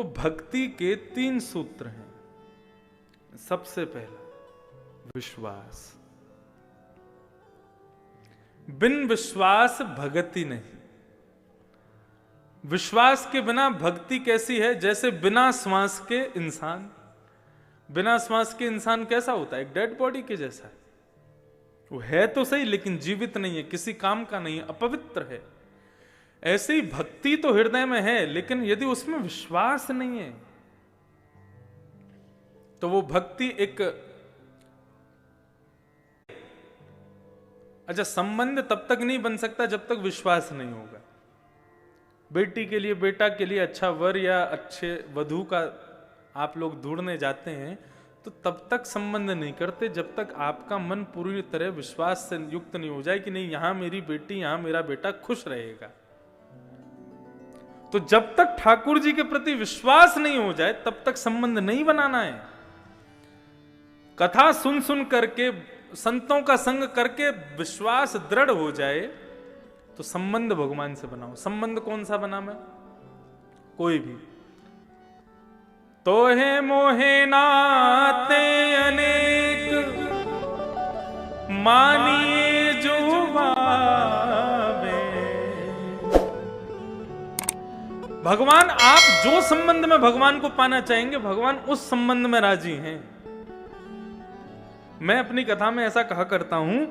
तो भक्ति के 3 सूत्र हैं। सबसे पहला विश्वास। बिन विश्वास भगति नहीं। विश्वास के बिना भक्ति कैसी है? जैसे बिना श्वास के इंसान। बिना श्वास के इंसान कैसा होता है? एक डेड बॉडी के जैसा है। वो है तो सही लेकिन जीवित नहीं है, किसी काम का नहीं है, अपवित्र है। ऐसे ही भक्ति तो हृदय में है लेकिन यदि उसमें विश्वास नहीं है तो वो भक्ति एक अच्छा संबंध तब तक नहीं बन सकता जब तक विश्वास नहीं होगा। बेटी के लिए, बेटा के लिए अच्छा वर या अच्छे वधू का आप लोग ढूंढने जाते हैं तो तब तक संबंध नहीं करते जब तक आपका मन पूरी तरह विश्वास से युक्त नहीं हो जाए कि नहीं यहां मेरी बेटी, यहां मेरा बेटा खुश रहेगा। तो जब तक ठाकुर जी के प्रति विश्वास नहीं हो जाए तब तक संबंध नहीं बनाना है। कथा सुन सुन करके, संतों का संग करके विश्वास दृढ़ हो जाए तो संबंध भगवान से बनाओ। संबंध कौन सा बना? मैं कोई भी। तो है मोहे नाते अनेक मानिए जो भावे। भगवान, आप जो संबंध में भगवान को पाना चाहेंगे भगवान उस संबंध में राजी हैं। मैं अपनी कथा में ऐसा कहा करता हूं,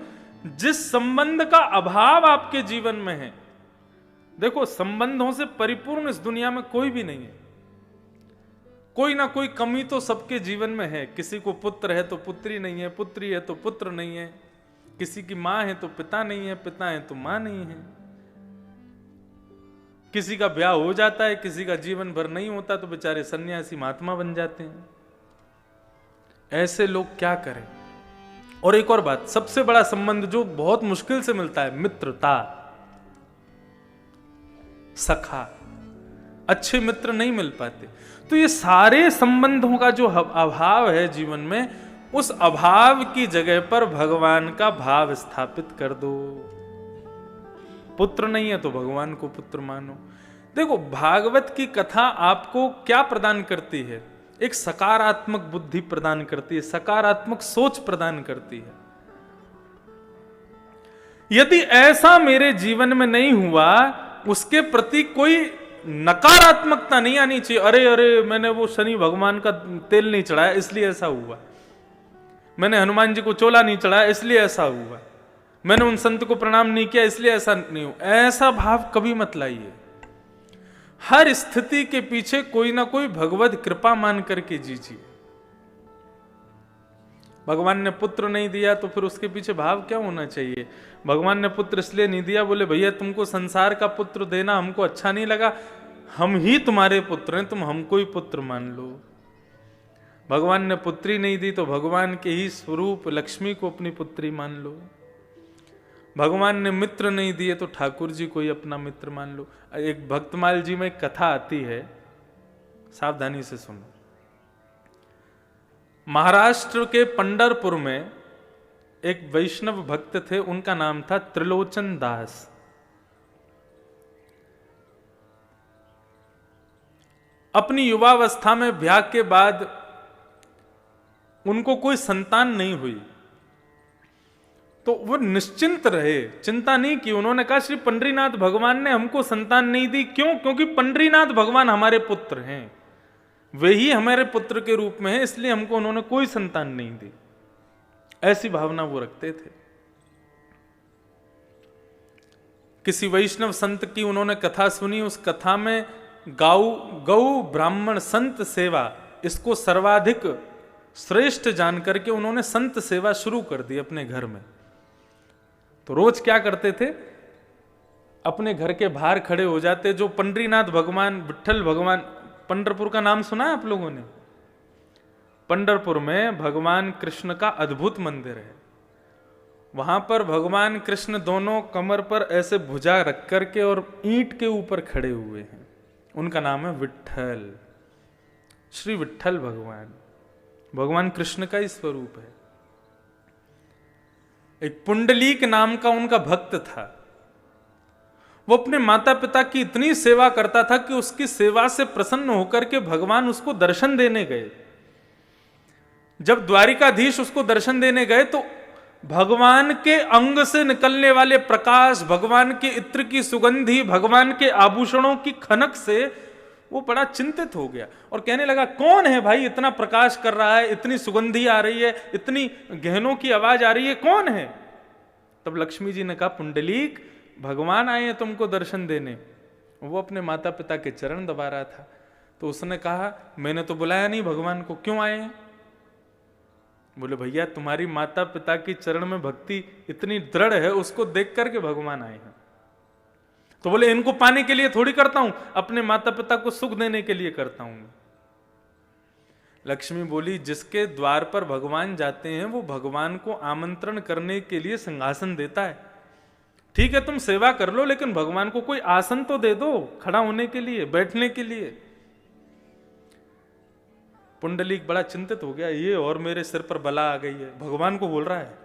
जिस संबंध का अभाव आपके जीवन में है, देखो संबंधों से परिपूर्ण इस दुनिया में कोई भी नहीं है। कोई ना कोई कमी तो सबके जीवन में है। किसी को पुत्र है तो पुत्री नहीं है, पुत्री है तो पुत्र नहीं है, किसी की मां है तो पिता नहीं है, पिता है तो मां नहीं है। किसी का ब्याह हो जाता है, किसी का जीवन भर नहीं होता तो बेचारे सन्यासी महात्मा बन जाते हैं। ऐसे लोग क्या करें? और एक और बात, सबसे बड़ा संबंध जो बहुत मुश्किल से मिलता है, मित्रता, सखा। अच्छे मित्र नहीं मिल पाते। तो ये सारे संबंधों का जो अभाव है जीवन में, उस अभाव की जगह पर भगवान का भाव स्थापित कर दो। पुत्र नहीं है तो भगवान को पुत्र मानो। देखो भागवत की कथा आपको क्या प्रदान करती है? एक सकारात्मक बुद्धि प्रदान करती है, सकारात्मक सोच प्रदान करती है। यदि ऐसा मेरे जीवन में नहीं हुआ, उसके प्रति कोई नकारात्मकता नहीं आनी चाहिए। अरे अरे मैंने वो शनि भगवान का तेल नहीं चढ़ाया इसलिए ऐसा हुआ, मैंने हनुमान जी को चोला नहीं चढ़ाया इसलिए ऐसा हुआ, मैंने उन संत को प्रणाम नहीं किया इसलिए ऐसा नहीं हुआ। ऐसा भाव कभी मत लाइए। हर स्थिति के पीछे कोई ना कोई भगवत कृपा मान करके जीजिए। भगवान ने पुत्र नहीं दिया तो फिर उसके पीछे भाव क्या होना चाहिए? भगवान ने पुत्र इसलिए नहीं दिया, बोले भैया तुमको संसार का पुत्र देना हमको अच्छा नहीं लगा, हम ही तुम्हारे पुत्र हैं, तुम हमको ही पुत्र मान लो। भगवान ने पुत्री नहीं दी तो भगवान के ही स्वरूप लक्ष्मी को अपनी पुत्री मान लो। भगवान ने मित्र नहीं दिए तो ठाकुर जी को ही अपना मित्र मान लो। एक भक्तमाल जी में एक कथा आती है, सावधानी से सुनो। महाराष्ट्र के पंढरपुर में एक वैष्णव भक्त थे, उनका नाम था त्रिलोचन दास। अपनी युवावस्था में ब्याह के बाद उनको कोई संतान नहीं हुई तो वो निश्चिंत रहे, चिंता नहीं की। उन्होंने कहा श्री पंडरीनाथ भगवान ने हमको संतान नहीं दी, क्यों? क्योंकि पंडरीनाथ भगवान हमारे पुत्र हैं, वे ही हमारे पुत्र के रूप में है, इसलिए हमको उन्होंने कोई संतान नहीं दी। ऐसी भावना वो रखते थे। किसी वैष्णव संत की उन्होंने कथा सुनी, उस कथा में गौ ब्राह्मण संत सेवा, इसको सर्वाधिक श्रेष्ठ जान करके उन्होंने संत सेवा शुरू कर दी अपने घर में। तो रोज क्या करते थे, अपने घर के बाहर खड़े हो जाते। जो पंडरीनाथ भगवान, विट्ठल भगवान, पंढरपुर का नाम सुना है आप लोगों ने? पंढरपुर में भगवान कृष्ण का अद्भुत मंदिर है। वहां पर भगवान कृष्ण दोनों कमर पर ऐसे भुजा रख करके और ईंट के ऊपर खड़े हुए हैं। उनका नाम है विट्ठल, श्री विट्ठल भगवान। भगवान कृष्ण का ही स्वरूप है। एक पुंडलीक नाम का उनका भक्त था, वो अपने माता पिता की इतनी सेवा करता था कि उसकी सेवा से प्रसन्न होकर के भगवान उसको दर्शन देने गए। जब द्वारिकाधीश उसको दर्शन देने गए तो भगवान के अंग से निकलने वाले प्रकाश, भगवान के इत्र की सुगंधी, भगवान के आभूषणों की खनक से वो बड़ा चिंतित हो गया और कहने लगा, कौन है भाई इतना प्रकाश कर रहा है, इतनी सुगंधी आ रही है, इतनी गहनों की आवाज आ रही है, कौन है? तब लक्ष्मी जी ने कहा, पुंडलीक, भगवान आए हैं तुमको दर्शन देने। वो अपने माता पिता के चरण दबा रहा था। तो उसने कहा, मैंने तो बुलाया नहीं भगवान को, क्यों आए हैं? बोले, भैया तुम्हारी माता पिता की चरण में भक्ति इतनी दृढ़ है, उसको देख करके भगवान आए हैं। तो बोले, इनको पाने के लिए थोड़ी करता हूं, अपने माता पिता को सुख देने के लिए करता हूं। लक्ष्मी बोली, जिसके द्वार पर भगवान जाते हैं वो भगवान को आमंत्रण करने के लिए सिंहासन देता है। ठीक है तुम सेवा कर लो, लेकिन भगवान को कोई आसन तो दे दो खड़ा होने के लिए, बैठने के लिए। पुंडलीक बड़ा चिंतित हो गया, ये और मेरे सिर पर बला आ गई है। भगवान को बोल रहा है,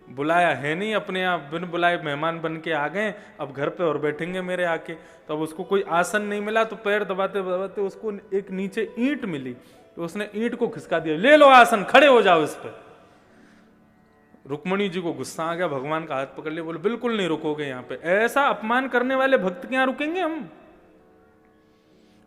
बुलाया है नहीं, अपने आप बिन बुलाए मेहमान बन के आ गए, अब घर पे और बैठेंगे मेरे आके। तो अब उसको कोई आसन नहीं मिला तो पैर दबाते दबाते उसको एक नीचे ईंट मिली, तो उसने ईंट को खिसका दिया, ले लो आसन, खड़े हो जाओ इस पर। रुक्मणी जी को गुस्सा आ गया, भगवान का हाथ पकड़ लिया, बोले बिल्कुल नहीं रुकोगे यहाँ पे, ऐसा अपमान करने वाले भक्त के यहाँ रुकेंगे हम?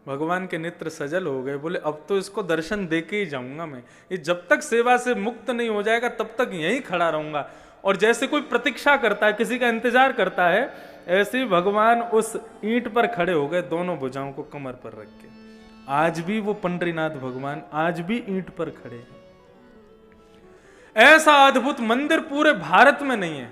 भगवान के नेत्र सजल हो गए, बोले अब तो इसको दर्शन देके ही जाऊंगा मैं, ये जब तक सेवा से मुक्त नहीं हो जाएगा तब तक यहीं खड़ा रहूंगा। और जैसे कोई प्रतीक्षा करता है, किसी का इंतजार करता है, ऐसे ही भगवान उस ईंट पर खड़े हो गए, दोनों भुजाओं को कमर पर रख के। आज भी वो पंडरीनाथ भगवान आज भी ईंट पर खड़े हैं। ऐसा अद्भुत मंदिर पूरे भारत में नहीं है।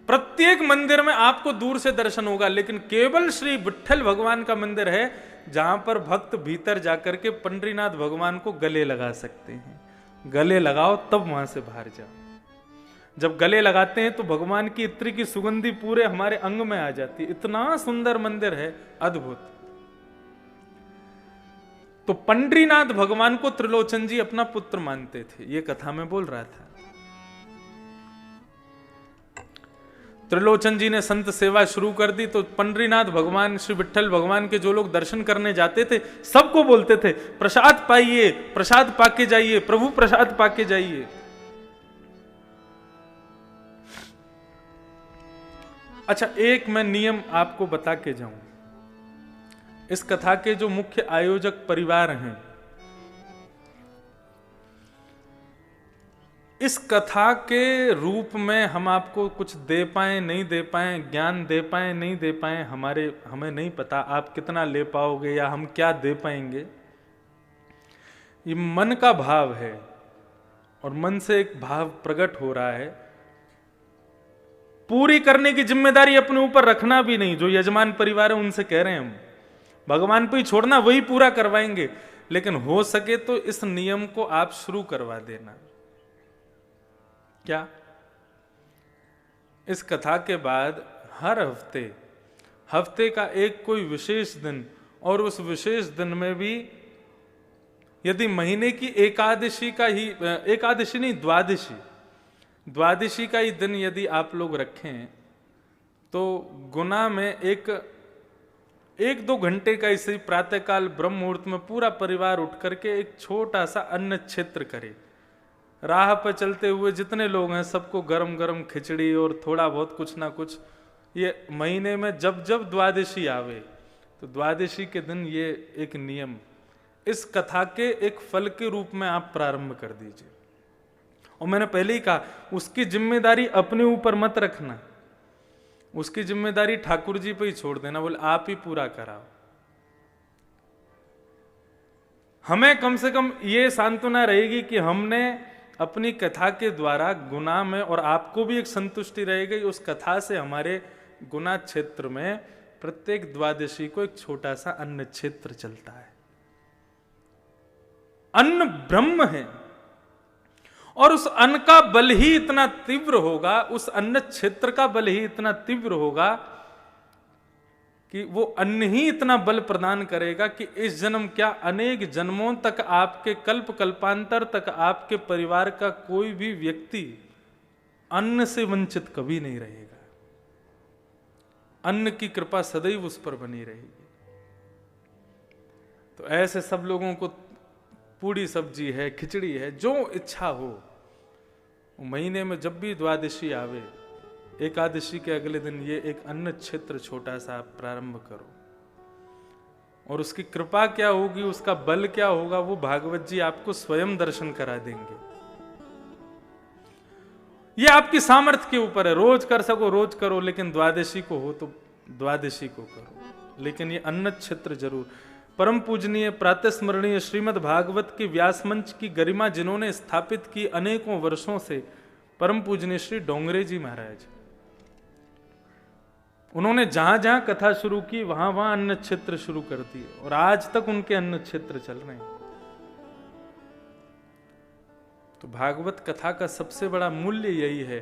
प्रत्येक मंदिर में आपको दूर से दर्शन होगा, लेकिन केवल श्री विट्ठल भगवान का मंदिर है जहां पर भक्त भीतर जाकर के पंडरीनाथ भगवान को गले लगा सकते हैं। गले लगाओ तब वहां से बाहर जाओ। जब गले लगाते हैं तो भगवान की इत्र की सुगंधी पूरे हमारे अंग में आ जाती है। इतना सुंदर मंदिर है, अद्भुत। तो पंडरीनाथ भगवान को त्रिलोचन जी अपना पुत्र मानते थे, ये कथा में बोल रहा था। त्रिलोचन जी ने संत सेवा शुरू कर दी तो पंडरीनाथ भगवान, श्री विट्ठल भगवान के जो लोग दर्शन करने जाते थे सबको बोलते थे, प्रसाद पाइए, प्रसाद पाके जाइए, प्रभु प्रसाद पाके जाइए। अच्छा, एक मैं नियम आपको बता के जाऊं। इस कथा के जो मुख्य आयोजक परिवार हैं, इस कथा के रूप में हम आपको कुछ दे पाए नहीं दे पाए, ज्ञान दे पाए नहीं दे पाए, हमें नहीं पता आप कितना ले पाओगे या हम क्या दे पाएंगे। ये मन का भाव है और मन से एक भाव प्रकट हो रहा है। पूरी करने की जिम्मेदारी अपने ऊपर रखना भी नहीं। जो यजमान परिवार है उनसे कह रहे हैं हम, भगवान पे ही छोड़ना, वही पूरा करवाएंगे। लेकिन हो सके तो इस नियम को आप शुरू करवा देना। क्या? इस कथा के बाद हर हफ्ते का एक कोई विशेष दिन, और उस विशेष दिन में भी यदि महीने की एकादशी का ही, एकादशी नहीं, द्वादशी का ही दिन यदि आप लोग रखें तो गुना में एक दो घंटे का इसी प्रातःकाल ब्रह्म मुहूर्त में पूरा परिवार उठ करके एक छोटा सा अन्न क्षेत्र करे। राह पर चलते हुए जितने लोग हैं सबको गरम गरम खिचड़ी और थोड़ा बहुत कुछ ना कुछ, ये महीने में जब जब द्वादशी आवे तो द्वादशी के दिन ये एक नियम इस कथा के एक फल के रूप में आप प्रारंभ कर दीजिए। और मैंने पहले ही कहा, उसकी जिम्मेदारी अपने ऊपर मत रखना, उसकी जिम्मेदारी ठाकुर जी पे ही छोड़ देना, बोले आप ही पूरा कराओ। हमें कम से कम ये सांत्वना रहेगी कि हमने अपनी कथा के द्वारा गुना में, और आपको भी एक संतुष्टि रहेगी उस कथा से, हमारे गुना क्षेत्र में प्रत्येक द्वादशी को एक छोटा सा अन्न क्षेत्र चलता है। अन्न ब्रह्म है और उस अन्न का बल ही इतना तीव्र होगा, उस अन्न क्षेत्र का बल ही इतना तीव्र होगा कि वो अन्न ही इतना बल प्रदान करेगा कि इस जन्म क्या अनेक जन्मों तक, आपके कल्प कल्पांतर तक आपके परिवार का कोई भी व्यक्ति अन्न से वंचित कभी नहीं रहेगा। अन्न की कृपा सदैव उस पर बनी रहेगी। तो ऐसे सब लोगों को पूड़ी सब्जी है, खिचड़ी है, जो इच्छा हो, महीने में जब भी द्वादशी आवे, एकादशी के अगले दिन ये एक अन्न क्षेत्र छोटा सा आप प्रारंभ करो, और उसकी कृपा क्या होगी, उसका बल क्या होगा, वो भागवत जी आपको स्वयं दर्शन करा देंगे। ये आपकी सामर्थ्य के ऊपर है, रोज कर सको रोज करो, लेकिन द्वादशी को हो तो द्वादशी को करो, लेकिन ये अन्न क्षेत्र जरूर। परम पूजनीय प्रातः स्मरणीय श्रीमद् भागवत के व्यास मंच की गरिमा जिन्होंने स्थापित की अनेकों वर्षों से, परम पूजनीय श्री डोंगरे जी महाराज, उन्होंने जहां जहां कथा शुरू की वहां वहां अन्न क्षेत्र शुरू कर दिए, और आज तक उनके अन्न क्षेत्र चल रहे हैं। तो भागवत कथा का सबसे बड़ा मूल्य यही है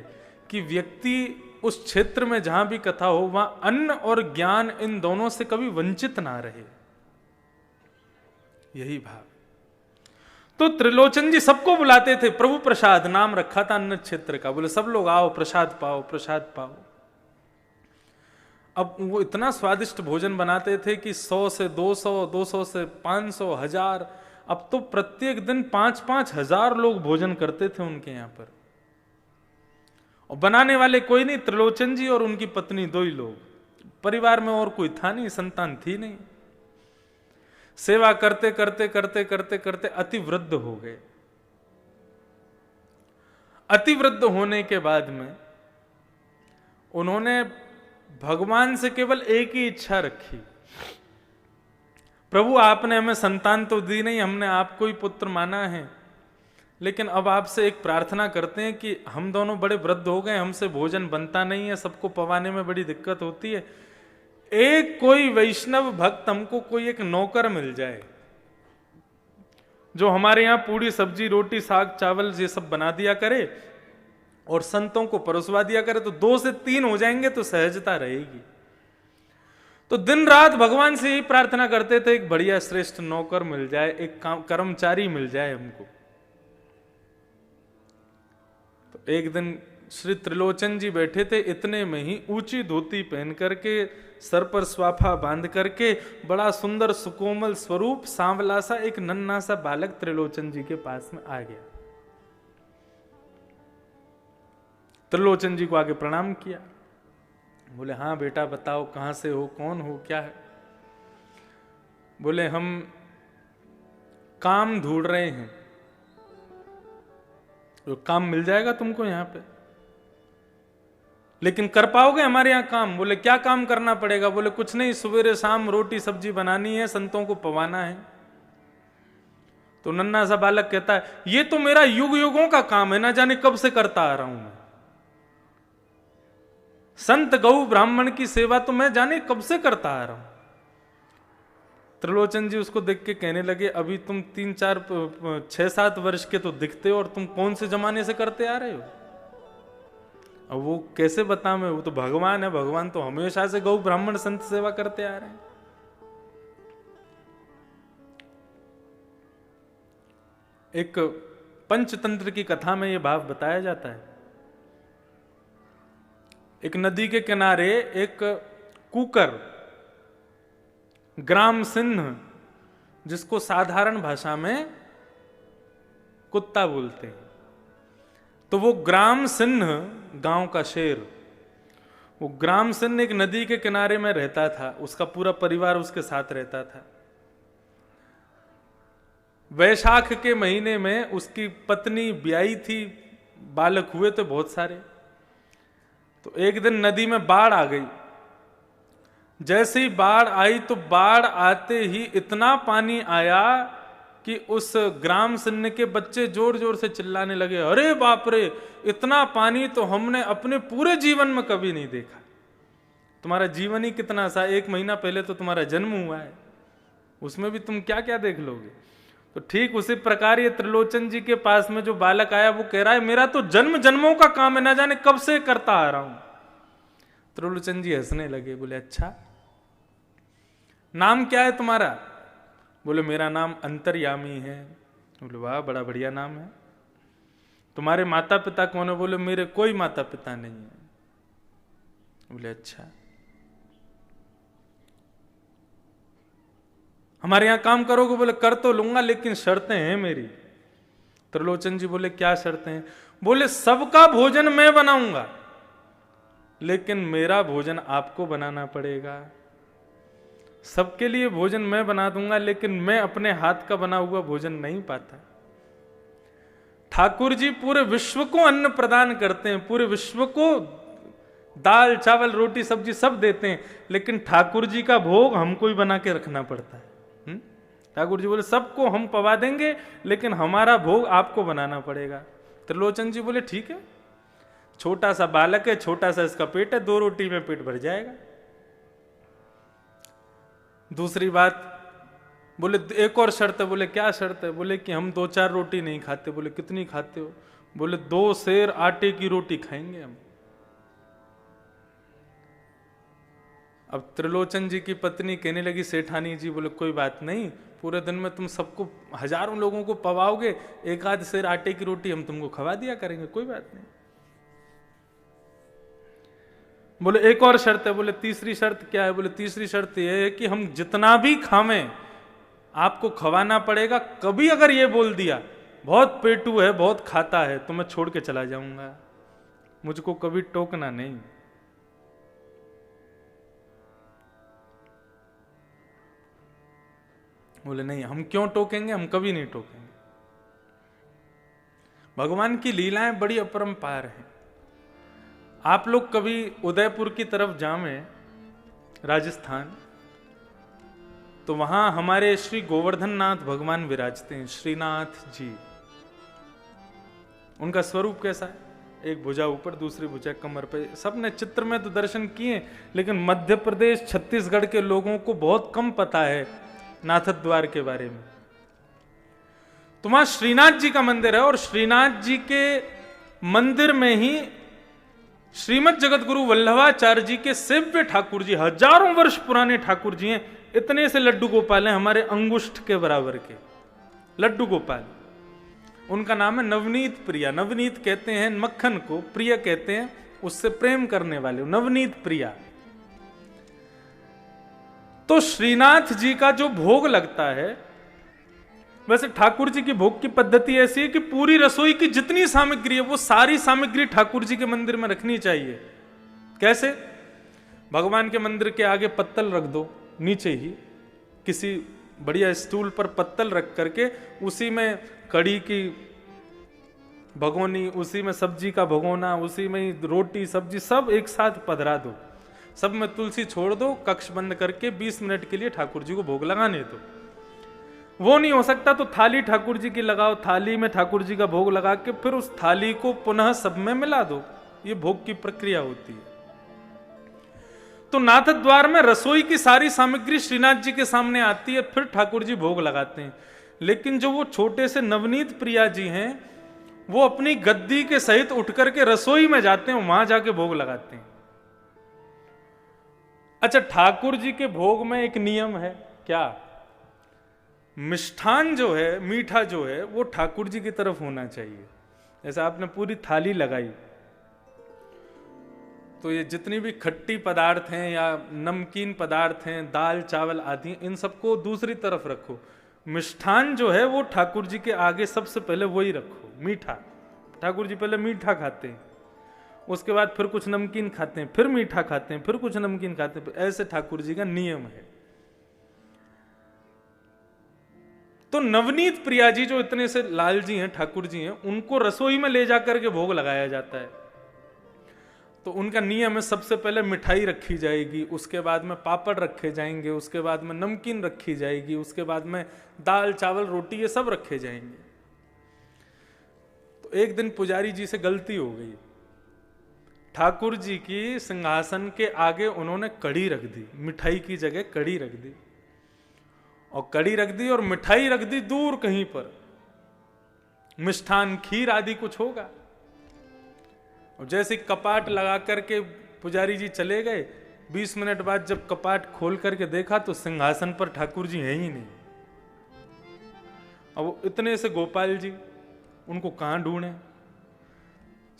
कि व्यक्ति उस क्षेत्र में जहां भी कथा हो वहां अन्न और ज्ञान इन दोनों से कभी वंचित ना रहे, यही भाव। तो त्रिलोचन जी सबको बुलाते थे, प्रभु प्रसाद नाम रखा था अन्न क्षेत्र का, बोले सब लोग आओ प्रसाद पाओ प्रसाद पाओ। अब वो इतना स्वादिष्ट भोजन बनाते थे कि 100 से 200, 200 से 500, 1000, अब तो प्रत्येक दिन 5-5 हजार लोग भोजन करते थे उनके यहां पर। और बनाने वाले कोई नहीं, त्रिलोचन जी और उनकी पत्नी, दो ही लोग, परिवार में और कोई था नहीं, संतान थी नहीं। सेवा करते करते करते करते करते अति वृद्ध हो गए। अति वृद्ध होने के बाद में उन्होंने भगवान से केवल एक ही इच्छा रखी, प्रभु आपने हमें संतान तो दी नहीं, हमने आपको ही पुत्र माना है, लेकिन अब आपसे एक प्रार्थना करते हैं कि हम दोनों बड़े वृद्ध हो गए, हमसे भोजन बनता नहीं है, सबको पवाने में बड़ी दिक्कत होती है, एक कोई वैष्णव भक्त हमको कोई एक नौकर मिल जाए जो हमारे यहां पूड़ी सब्जी रोटी साग चावल ये सब बना दिया करे और संतों को परोसवा दिया करे, तो 2 से 3 हो जाएंगे तो सहजता रहेगी। तो दिन रात भगवान से यही प्रार्थना करते थे, एक बढ़िया श्रेष्ठ नौकर मिल जाए, एक कर्मचारी मिल जाए हमको। तो एक दिन श्री त्रिलोचन जी बैठे थे, इतने में ही ऊंची धोती पहन करके, सर पर स्वाफा बांध करके, बड़ा सुंदर सुकोमल स्वरूप सांवला सा एक नन्हा सा बालक त्रिलोचन जी के पास में आ गया। त्रिलोचन जी को आगे प्रणाम किया, बोले हाँ बेटा बताओ कहां से हो, कौन हो, क्या है। बोले हम काम ढूंढ रहे हैं, तो काम मिल जाएगा तुमको यहां पे, लेकिन कर पाओगे हमारे यहां काम। बोले क्या काम करना पड़ेगा। बोले कुछ नहीं, सवेरे शाम रोटी सब्जी बनानी है, संतों को पवाना है। तो नन्हा सा बालक कहता है ये तो मेरा युग युगों का काम है, ना जाने कब से करता आ रहा हूं मैं, संत गौ ब्राह्मण की सेवा तो मैं जाने कब से करता आ रहा हूं। त्रिलोचन जी उसको देख के कहने लगे अभी तुम 3-4-6-7 वर्ष के तो दिखते हो, और तुम कौन से जमाने से करते आ रहे हो। अब वो कैसे बता मैं, वो तो भगवान है, भगवान तो हमेशा से गौ ब्राह्मण संत सेवा करते आ रहे हैं। एक पंचतंत्र की कथा में यह भाव बताया जाता है। एक नदी के किनारे एक कुकर, ग्राम सिंह, जिसको साधारण भाषा में कुत्ता बोलते हैं, तो वो ग्राम सिंह गांव का शेर, वो ग्राम सिंह एक नदी के किनारे में रहता था, उसका पूरा परिवार उसके साथ रहता था। वैशाख के महीने में उसकी पत्नी ब्याई थी, बालक हुए थे बहुत सारे। तो एक दिन नदी में बाढ़ आ गई। जैसे ही बाढ़ आई तो बाढ़ आते ही इतना पानी आया कि उस ग्राम सिंह के बच्चे जोर जोर से चिल्लाने लगे, अरे बाप रे, इतना पानी तो हमने अपने पूरे जीवन में कभी नहीं देखा। तुम्हारा जीवन ही कितना सा, 1 महीना पहले तो तुम्हारा जन्म हुआ है, उसमें भी तुम क्या क्या देख लोगे। तो ठीक उसी प्रकार ये त्रिलोचन जी के पास में जो बालक आया वो कह रहा है मेरा तो जन्म जन्मों का काम है, ना जाने कब से करता आ रहा हूं। त्रिलोचन जी हंसने लगे, बोले अच्छा नाम क्या है तुम्हारा। बोले मेरा नाम अंतर्यामी है। बोले वाह बड़ा बढ़िया नाम है। तुम्हारे माता पिता कौन है। बोले मेरे कोई माता पिता नहीं है। बोले अच्छा। हमारे यहाँ काम करोगे? बोले कर तो लूंगा, लेकिन शर्तें हैं मेरी। त्रिलोचन जी बोले क्या शर्तें हैं? बोले सबका भोजन मैं बनाऊंगा, लेकिन मेरा भोजन आपको बनाना पड़ेगा। सबके लिए भोजन मैं बना दूंगा, लेकिन मैं अपने हाथ का बना हुआ भोजन नहीं पाता। ठाकुर जी पूरे विश्व को अन्न प्रदान करते हैं, पूरे विश्व को दाल चावल रोटी सब्जी सब देते हैं, लेकिन ठाकुर जी का भोग हमको ही बना के रखना पड़ता है। ठाकुर जी बोले सबको हम पवा देंगे, लेकिन हमारा भोग आपको बनाना पड़ेगा। त्रिलोचन जी बोले ठीक है, छोटा सा बालक है, छोटा सा इसका पेट है, 2 रोटी में पेट भर जाएगा। दूसरी बात, बोले एक और शर्त है। बोले क्या शर्त है? बोले कि हम 2-4 रोटी नहीं खाते। बोले कितनी खाते हो? बोले 2 सेर आटे की रोटी खाएंगे हम। अब त्रिलोचन जी की पत्नी कहने लगी सेठानी जी, बोले कोई बात नहीं, पूरे दिन में तुम सबको हजारों लोगों को पवाओगे, 1-8 सेर आटे की रोटी हम तुमको खवा दिया करेंगे, कोई बात नहीं। बोले एक और शर्त है। बोले तीसरी शर्त क्या है? बोले तीसरी शर्त यह है कि हम जितना भी खावें आपको खवाना पड़ेगा। कभी अगर ये बोल दिया बहुत पेटू है, बहुत खाता है, तो मैं छोड़ के चला जाऊंगा, मुझको कभी टोकना नहीं। बोले नहीं, हम क्यों टोकेंगे, हम कभी नहीं टोकेंगे। भगवान की लीलाएं बड़ी अपरंपार हैं। आप लोग कभी उदयपुर की तरफ जाएं, राजस्थान, तो वहां हमारे श्री गोवर्धन नाथ भगवान विराजते हैं, श्रीनाथ जी। उनका स्वरूप कैसा है? एक भुजा ऊपर, दूसरी भुजा कमर पे। सबने चित्र में तो दर्शन किए, लेकिन मध्य प्रदेश छत्तीसगढ़ के लोगों को बहुत कम पता है नाथद्वार के बारे में। तो वहां श्रीनाथ जी का मंदिर है, और श्रीनाथ जी के मंदिर में ही श्रीमद जगत गुरु वल्लभाचार्य जी के सेव्य ठाकुर जी, हजारों वर्ष पुराने ठाकुर जी हैं। इतने से लड्डू गोपाल हैं, हमारे अंगुष्ठ के बराबर के लड्डू गोपाल। उनका नाम है नवनीत प्रिया। नवनीत कहते हैं मक्खन को, प्रिय कहते हैं उससे प्रेम करने वाले, नवनीत प्रिया। तो श्रीनाथ जी का जो भोग लगता है, वैसे ठाकुर जी की भोग की पद्धति ऐसी है कि पूरी रसोई की जितनी सामग्री है वो सारी सामग्री ठाकुर जी के मंदिर में रखनी चाहिए। कैसे? भगवान के मंदिर के आगे पत्तल रख दो, नीचे ही किसी बढ़िया स्टूल पर पत्तल रख करके उसी में कड़ी की भगोनी, उसी में सब्जी का भगोना, उसी में ही रोटी सब्जी सब एक साथ पधरा दो, सब में तुलसी छोड़ दो, कक्ष बंद करके 20 मिनट के लिए ठाकुर जी को भोग लगाने दो। वो नहीं हो सकता तो थाली ठाकुर जी की लगाओ, थाली में ठाकुर जी का भोग लगा के फिर उस थाली को पुनः सब में मिला दो। ये भोग की प्रक्रिया होती है। तो नाथद्वार में रसोई की सारी सामग्री श्रीनाथ जी के सामने आती है, फिर ठाकुर जी भोग लगाते हैं। लेकिन जो वो छोटे से नवनीत प्रिया जी हैं, वो अपनी गद्दी के सहित उठ करके रसोई में जाते हैं, वहां जाके भोग लगाते हैं। अच्छा, ठाकुर जी के भोग में एक नियम है, क्या? मिष्ठान जो है, मीठा जो है, वो ठाकुर जी की तरफ होना चाहिए। जैसे आपने पूरी थाली लगाई, तो ये जितनी भी खट्टी पदार्थ हैं या नमकीन पदार्थ हैं, दाल चावल आदि, इन सबको दूसरी तरफ रखो। मिष्ठान जो है वो ठाकुर जी के आगे सबसे पहले वही रखो, मीठा। ठाकुर जी पहले मीठा खाते हैं, उसके बाद फिर कुछ नमकीन खाते हैं, फिर मीठा खाते हैं, फिर कुछ नमकीन खाते हैं। ऐसे ठाकुर जी का नियम है। तो नवनीत प्रिया जी जो इतने से लाल जी हैं, ठाकुर जी हैं, उनको रसोई में ले जाकर के भोग लगाया जाता है। तो उनका नियम है, सबसे पहले मिठाई रखी जाएगी, उसके बाद में पापड़ रखे जाएंगे, उसके बाद में नमकीन रखी जाएगी, उसके बाद में दाल चावल रोटी ये सब रखे जाएंगे। तो एक दिन पुजारी जी से गलती हो गई, ठाकुर जी की सिंहासन के आगे उन्होंने कड़ी रख दी, मिठाई की जगह कड़ी रख दी, और कड़ी रख दी और मिठाई रख दी दूर कहीं पर, मिष्ठान खीर आदि कुछ होगा। और जैसे कपाट लगा करके पुजारी जी चले गए, 20 मिनट बाद जब कपाट खोल करके देखा तो सिंहासन पर ठाकुर जी है ही नहीं। अब इतने से गोपाल जी, उनको कहां ढूंढे?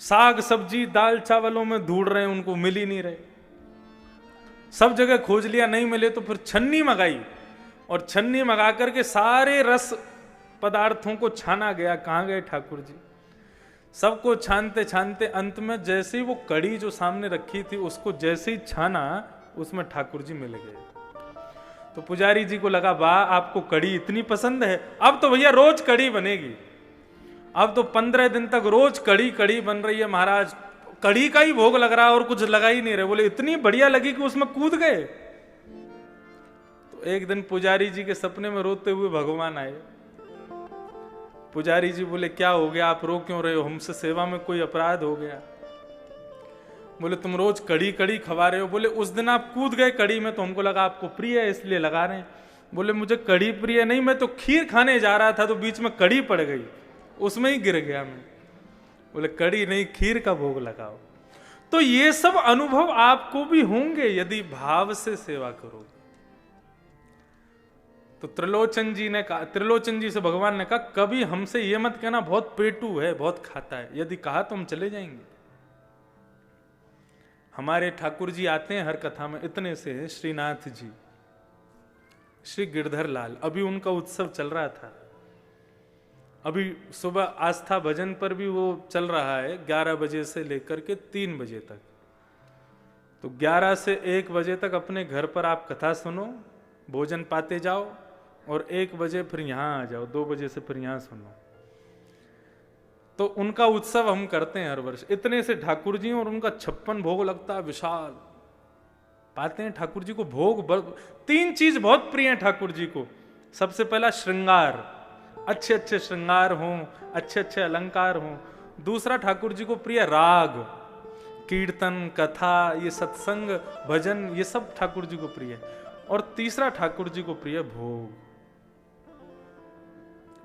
साग सब्जी दाल चावलों में ढूंढ रहे हैं, उनको मिल ही नहीं रहे। सब जगह खोज लिया, नहीं मिले तो फिर छन्नी मंगाई, और छन्नी मंगा करके सारे रस पदार्थों को छाना गया। कहाँ गए ठाकुर जी? सबको छानते छानते अंत में जैसे ही वो कड़ी जो सामने रखी थी उसको जैसे ही छाना, उसमें ठाकुर जी मिल गए। तो पुजारी जी को लगा, वाह आपको कड़ी इतनी पसंद है, अब तो भैया रोज कड़ी बनेगी। अब तो 15 दिन तक रोज कड़ी कड़ी बन रही है महाराज, कड़ी का ही भोग लग रहा है और कुछ लगा ही नहीं रहे। बोले इतनी बढ़िया लगी कि उसमें कूद गए। तो एक दिन पुजारी जी के सपने में रोते हुए भगवान आए। पुजारी जी बोले क्या हो गया, आप रो क्यों रहे हो, हमसे सेवा में कोई अपराध हो गया? बोले तुम रोज कड़ी कड़ी खवा रहे हो। बोले उस दिन आप कूद गए कड़ी में तो हमको लगा आपको प्रिय है इसलिए लगा रहे हैं। बोले मुझे कड़ी प्रिय नहीं, मैं तो खीर खाने जा रहा था तो बीच में कड़ी पड़ गई, उसमें ही गिर गया मैं। बोले कड़ी नहीं, खीर का भोग लगाओ। तो ये सब अनुभव आपको भी होंगे यदि भाव से सेवा करोगे। तो त्रिलोचन जी ने कहा, त्रिलोचन जी से भगवान ने कहा कभी हमसे ये मत कहना बहुत पेटू है, बहुत खाता है। यदि कहा तो हम चले जाएंगे। हमारे ठाकुर जी आते हैं हर कथा में, इतने से है श्रीनाथ जी, श्री गिरधर लाल। अभी उनका उत्सव चल रहा था, अभी सुबह आस्था भजन पर भी वो चल रहा है 11 बजे से लेकर के 3 बजे तक। तो 11 से 1 बजे तक अपने घर पर आप कथा सुनो, भोजन पाते जाओ, और 1 बजे फिर यहां आ जाओ, 2 बजे से फिर यहां सुनो। तो उनका उत्सव हम करते हैं हर वर्ष। इतने से ठाकुर जी और उनका 56 भोग लगता है, विशाल पाते हैं ठाकुर जी को भोग। 3 चीज बहुत प्रिय है ठाकुर जी को। सबसे पहला श्रृंगार, अच्छे अच्छे श्रृंगार हों, अच्छे अच्छे अलंकार हों। दूसरा ठाकुर जी को प्रिय राग, कीर्तन, कथा, ये सत्संग, भजन, ये सब ठाकुर जी को प्रिय है। और तीसरा ठाकुर जी को प्रिय भोग।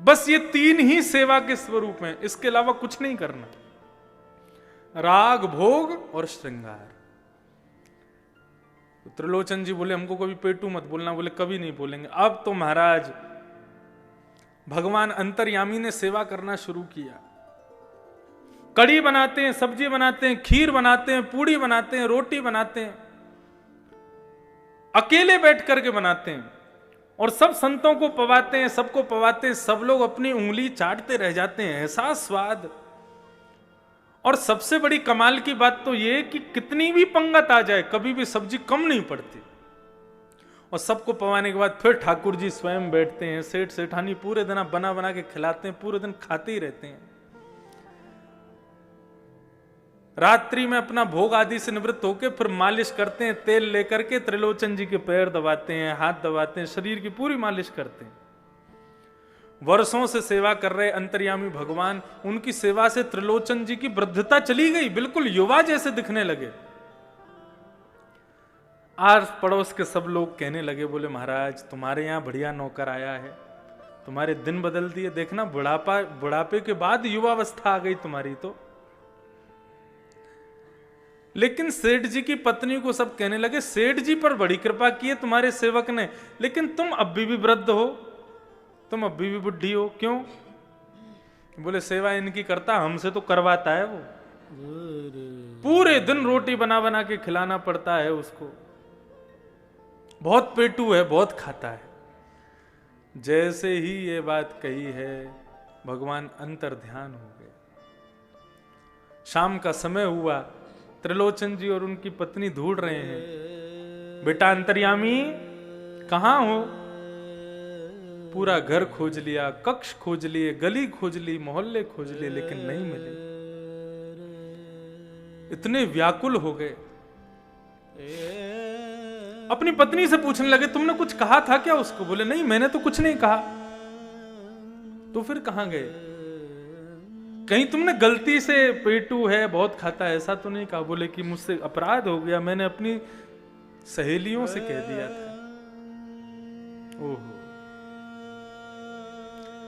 बस ये 3 ही सेवा के स्वरूप हैं, इसके अलावा कुछ नहीं करना। राग, भोग और श्रृंगार। तो त्रिलोचन जी बोले हमको कभी पेटू मत बोलना। बोले कभी नहीं बोलेंगे। अब तो महाराज भगवान अंतर्यामी ने सेवा करना शुरू किया। कड़ी बनाते हैं, सब्जी बनाते हैं, खीर बनाते हैं, पूड़ी बनाते हैं, रोटी बनाते हैं, अकेले बैठ करके बनाते हैं, और सब संतों को पवाते हैं, सबको पवाते हैं। सब लोग अपनी उंगली चाटते रह जाते हैं, ऐसा स्वाद। और सबसे बड़ी कमाल की बात तो यह कि कितनी भी पंगत आ जाए कभी भी सब्जी कम नहीं पड़ती। और सबको पवाने के बाद फिर ठाकुर जी स्वयं बैठते हैं, सेठ सेठानी पूरे दिन बना बना के खिलाते हैं, पूरे दिन खाते ही रहते हैं। रात्रि में अपना भोग आदि से निवृत्त होकर फिर मालिश करते हैं, तेल लेकर के त्रिलोचन जी के पैर दबाते हैं, हाथ दबाते हैं, शरीर की पूरी मालिश करते हैं। वर्षों से सेवा कर रहे अंतर्यामी भगवान, उनकी सेवा से त्रिलोचन जी की वृद्धता चली गई, बिल्कुल युवा जैसे दिखने लगे। आस पड़ोस के सब लोग कहने लगे, बोले महाराज तुम्हारे यहाँ बढ़िया नौकर आया है, तुम्हारे दिन बदल दिए, देखना बुढ़ापे के बाद युवावस्था आ गई तुम्हारी। तो लेकिन सेठ जी की पत्नी को सब कहने लगे सेठ जी पर बड़ी कृपा की है तुम्हारे सेवक ने, लेकिन तुम अभी भी वृद्ध हो, तुम अभी भी बुढ़ी हो, क्यों? बोले सेवा इनकी करता, हमसे तो करवाता है वो, पूरे दिन रोटी बना बना के खिलाना पड़ता है उसको, बहुत पेटू है, बहुत खाता है। जैसे ही ये बात कही है भगवान अंतर ध्यान हो गए। शाम का समय हुआ, त्रिलोचन जी और उनकी पत्नी ढूंढ रहे हैं, बेटा अंतर्यामी कहां हो? पूरा घर खोज लिया, कक्ष खोज लिए, गली खोज ली, मोहल्ले खोज लिए, लेकिन नहीं मिले। इतने व्याकुल हो गए, अपनी पत्नी से पूछने लगे तुमने कुछ कहा था क्या उसको? बोले नहीं मैंने तो कुछ नहीं कहा। तो फिर कहां गए? कहीं तुमने गलती से पेटू है बहुत खाता है ऐसा तो नहीं कहा? बोले कि मुझसे अपराध हो गया, मैंने अपनी सहेलियों से कह दिया था। ओहो।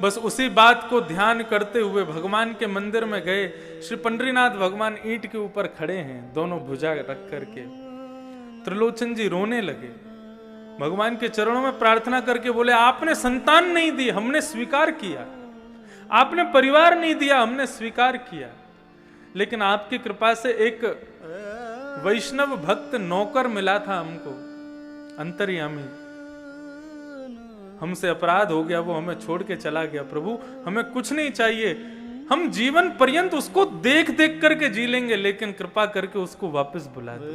बस उसी बात को ध्यान करते हुए भगवान के मंदिर में गए। श्री पंडरीनाथ भगवान ईंट के ऊपर खड़े हैं, दोनों भुजा रख करके। त्रिलोचन जी रोने लगे, भगवान के चरणों में प्रार्थना करके बोले आपने संतान नहीं दी, हमने स्वीकार किया, आपने परिवार नहीं दिया, हमने स्वीकार किया, लेकिन आपकी कृपा से एक वैष्णव भक्त नौकर मिला था हमको, अंतर्यामी। हमसे अपराध हो गया, वो हमें छोड़ के चला गया। प्रभु हमें कुछ नहीं चाहिए, हम जीवन पर्यंत उसको देख देख करके जी लेंगे, लेकिन कृपा करके उसको वापस बुला दो।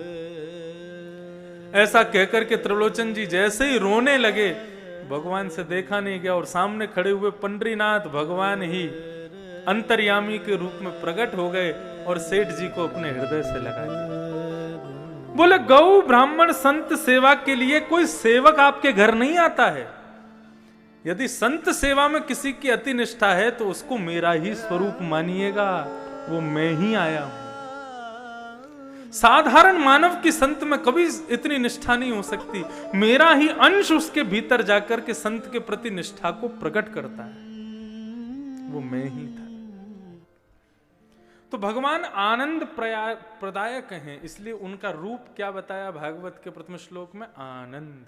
ऐसा कहकर के त्रिलोचन जी जैसे ही रोने लगे, भगवान से देखा नहीं गया और सामने खड़े हुए पंडरीनाथ भगवान ही अंतर्यामी के रूप में प्रकट हो गए और सेठ जी को अपने हृदय से लगा दिया। बोले गौ ब्राह्मण संत सेवा के लिए कोई सेवक आपके घर नहीं आता है। यदि संत सेवा में किसी की अति निष्ठा है तो उसको मेरा ही स्वरूप मानिएगा, वो मैं ही आया हूं। साधारण मानव की संत में कभी इतनी निष्ठा नहीं हो सकती, मेरा ही अंश उसके भीतर जाकर के संत के प्रति निष्ठा को प्रकट करता है, वो मैं ही था। तो भगवान आनंद प्रदायक हैं, इसलिए उनका रूप क्या बताया भागवत के प्रथम श्लोक में? आनंद।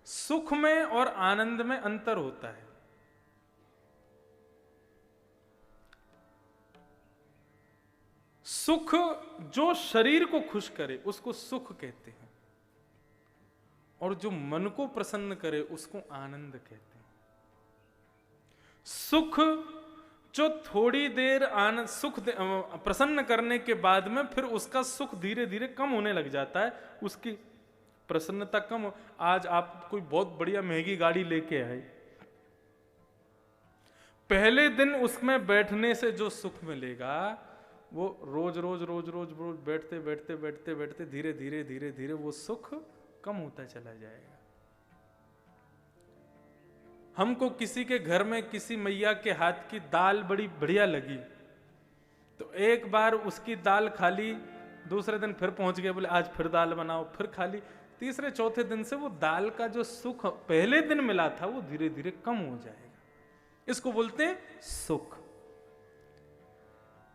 सुख में और आनंद में अंतर होता है। सुख जो शरीर को खुश करे उसको सुख कहते हैं, और जो मन को प्रसन्न करे उसको आनंद कहते हैं। सुख जो थोड़ी देर आनंद सुख प्रसन्न करने के बाद में फिर उसका सुख धीरे धीरे कम होने लग जाता है, उसकी प्रसन्नता कम हो। आज आप कोई बहुत बढ़िया महंगी गाड़ी लेके आए, पहले दिन उसमें बैठने से जो सुख मिलेगा वो रोज रोज रोज रोज रोज बैठते बैठते बैठते बैठते धीरे धीरे धीरे धीरे वो सुख कम होता चला जाएगा। हमको किसी के घर में किसी मैया के हाथ की दाल बड़ी बढ़िया लगी, तो एक बार उसकी दाल खा ली, दूसरे दिन फिर पहुंच गए, बोले आज फिर दाल बनाओ, फिर खा ली, तीसरे चौथे दिन से वो दाल का जो सुख पहले दिन मिला था वो धीरे धीरे कम हो जाएगा। इसको बोलते हैं सुख।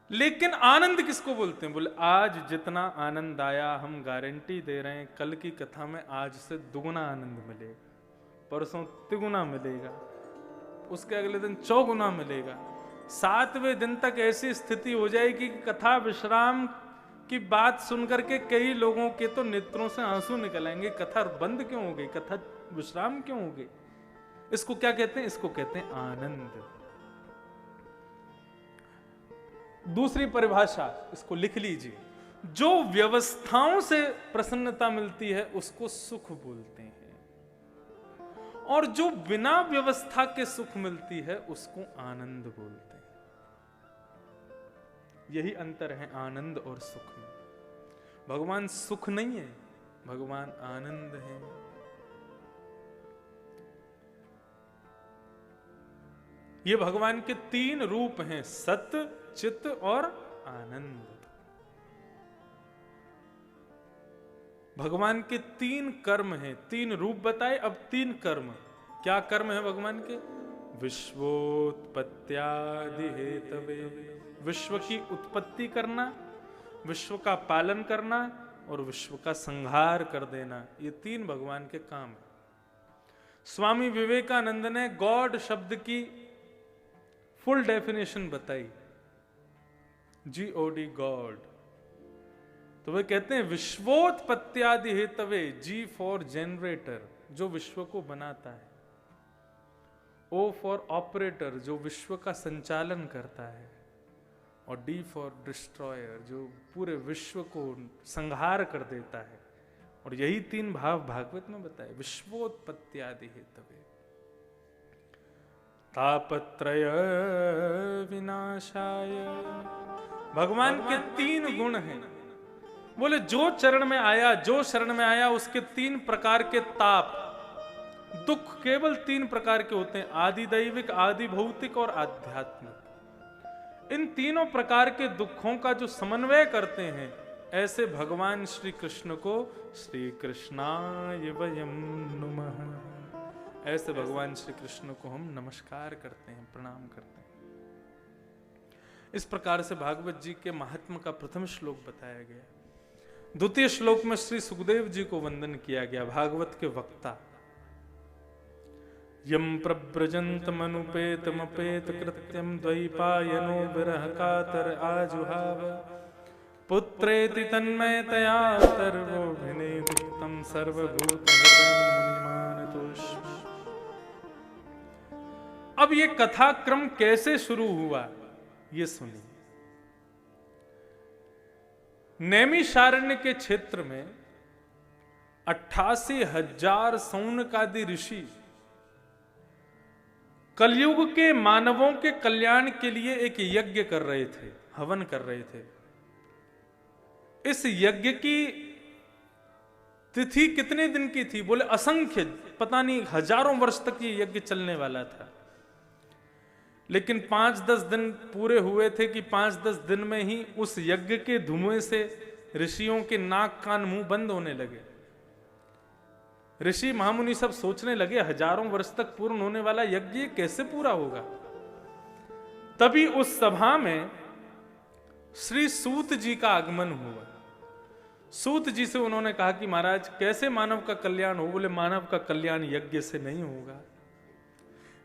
लेकिन आनंद किसको बोलते हैं? बोले आज जितना आनंद आया हम गारंटी दे रहे हैं कल की कथा में आज से दुगुना आनंद मिलेगा, परसों तिगुना मिलेगा, उसके अगले दिन चौगुना मिलेगा। 7वें दिन तक ऐसी स्थिति हो जाएगी कि कथा विश्राम की बात सुनकर के कई लोगों के तो नेत्रों से आंसू निकल आएंगे, कथा बंद क्यों हो गई, कथा विश्राम क्यों हो गई। इसको क्या कहते हैं? इसको कहते हैं आनंद। दूसरी परिभाषा इसको लिख लीजिए, जो व्यवस्थाओं से प्रसन्नता मिलती है उसको सुख बोलते हैं, और जो बिना व्यवस्था के सुख मिलती है उसको आनंद बोलते हैं। यही अंतर है आनंद और सुख में। भगवान सुख नहीं है, भगवान आनंद है। ये भगवान के 3 रूप हैं, सत्य, चित्त और आनंद। भगवान के 3 कर्म हैं, 3 रूप बताए, अब 3 कर्म। क्या कर्म है भगवान के? विश्वोत्पत्त्यादि हेतवे, विश्व की उत्पत्ति करना, विश्व का पालन करना और विश्व का संहार कर देना, ये 3 भगवान के काम है। स्वामी विवेकानंद ने गॉड शब्द की फुल डेफिनेशन बताई, GOD गॉड। तो वे कहते हैं विश्वोत्पत्त्यादि हेतवे, G फॉर जनरेटर जो विश्व को बनाता है, O फॉर ऑपरेटर जो विश्व का संचालन करता है, और D फॉर डिस्ट्रॉयर जो पूरे विश्व को संहार कर देता है। और यही 3 भाव भागवत में बताए, विश्वोत्पत्त्यादि हेतवे, तापत्रय विनाशाय। भगवान के 3 गुण हैं। बोले जो चरण में आया, जो शरण में आया उसके 3 प्रकार के ताप, दुख केवल 3 प्रकार के होते हैं, आदि दैविक, आदि भौतिक और आध्यात्मिक। इन तीनों प्रकार के दुखों का जो समन्वय करते हैं, ऐसे भगवान श्री कृष्ण को श्री कृष्णाय वयं नमः, ऐसे भगवान श्री कृष्ण को हम नमस्कार करते हैं, प्रणाम करते हैं। इस प्रकार से भागवत जी के महात्म का प्रथम श्लोक बताया गया। द्वितीय श्लोक में श्री सुखदेव जी को वंदन किया गया, भागवत के वक्ता। यम प्रव्रजन्तमनुपेतमपेत कृत्यम द्वैपायनो विरह कातर आजुहाव, पुत्रेति तन्मयतया सर्वो विनेदितं सर्वभूत मुनिमान तुष्म। अब ये कथा क्रम कैसे शुरू हुआ ये सुनिए। नैमिषारण्य के क्षेत्र में 88,000 सौनकादि ऋषि कलयुग के मानवों के कल्याण के लिए एक यज्ञ कर रहे थे, हवन कर रहे थे। इस यज्ञ की तिथि कितने दिन की थी? बोले असंख्य, पता नहीं हजारों वर्ष तक ये यज्ञ चलने वाला था। लेकिन 5-10 दिन पूरे हुए थे कि 5-10 दिन में ही उस यज्ञ के धुएं से ऋषियों के नाक कान मुंह बंद होने लगे। ऋषि महामुनि सब सोचने लगे हजारों वर्ष तक पूर्ण होने वाला यज्ञ कैसे पूरा होगा। तभी उस सभा में श्री सूत जी का आगमन हुआ। सूत जी से उन्होंने कहा कि महाराज कैसे मानव का कल्याण हो? बोले मानव का कल्याण यज्ञ से नहीं होगा।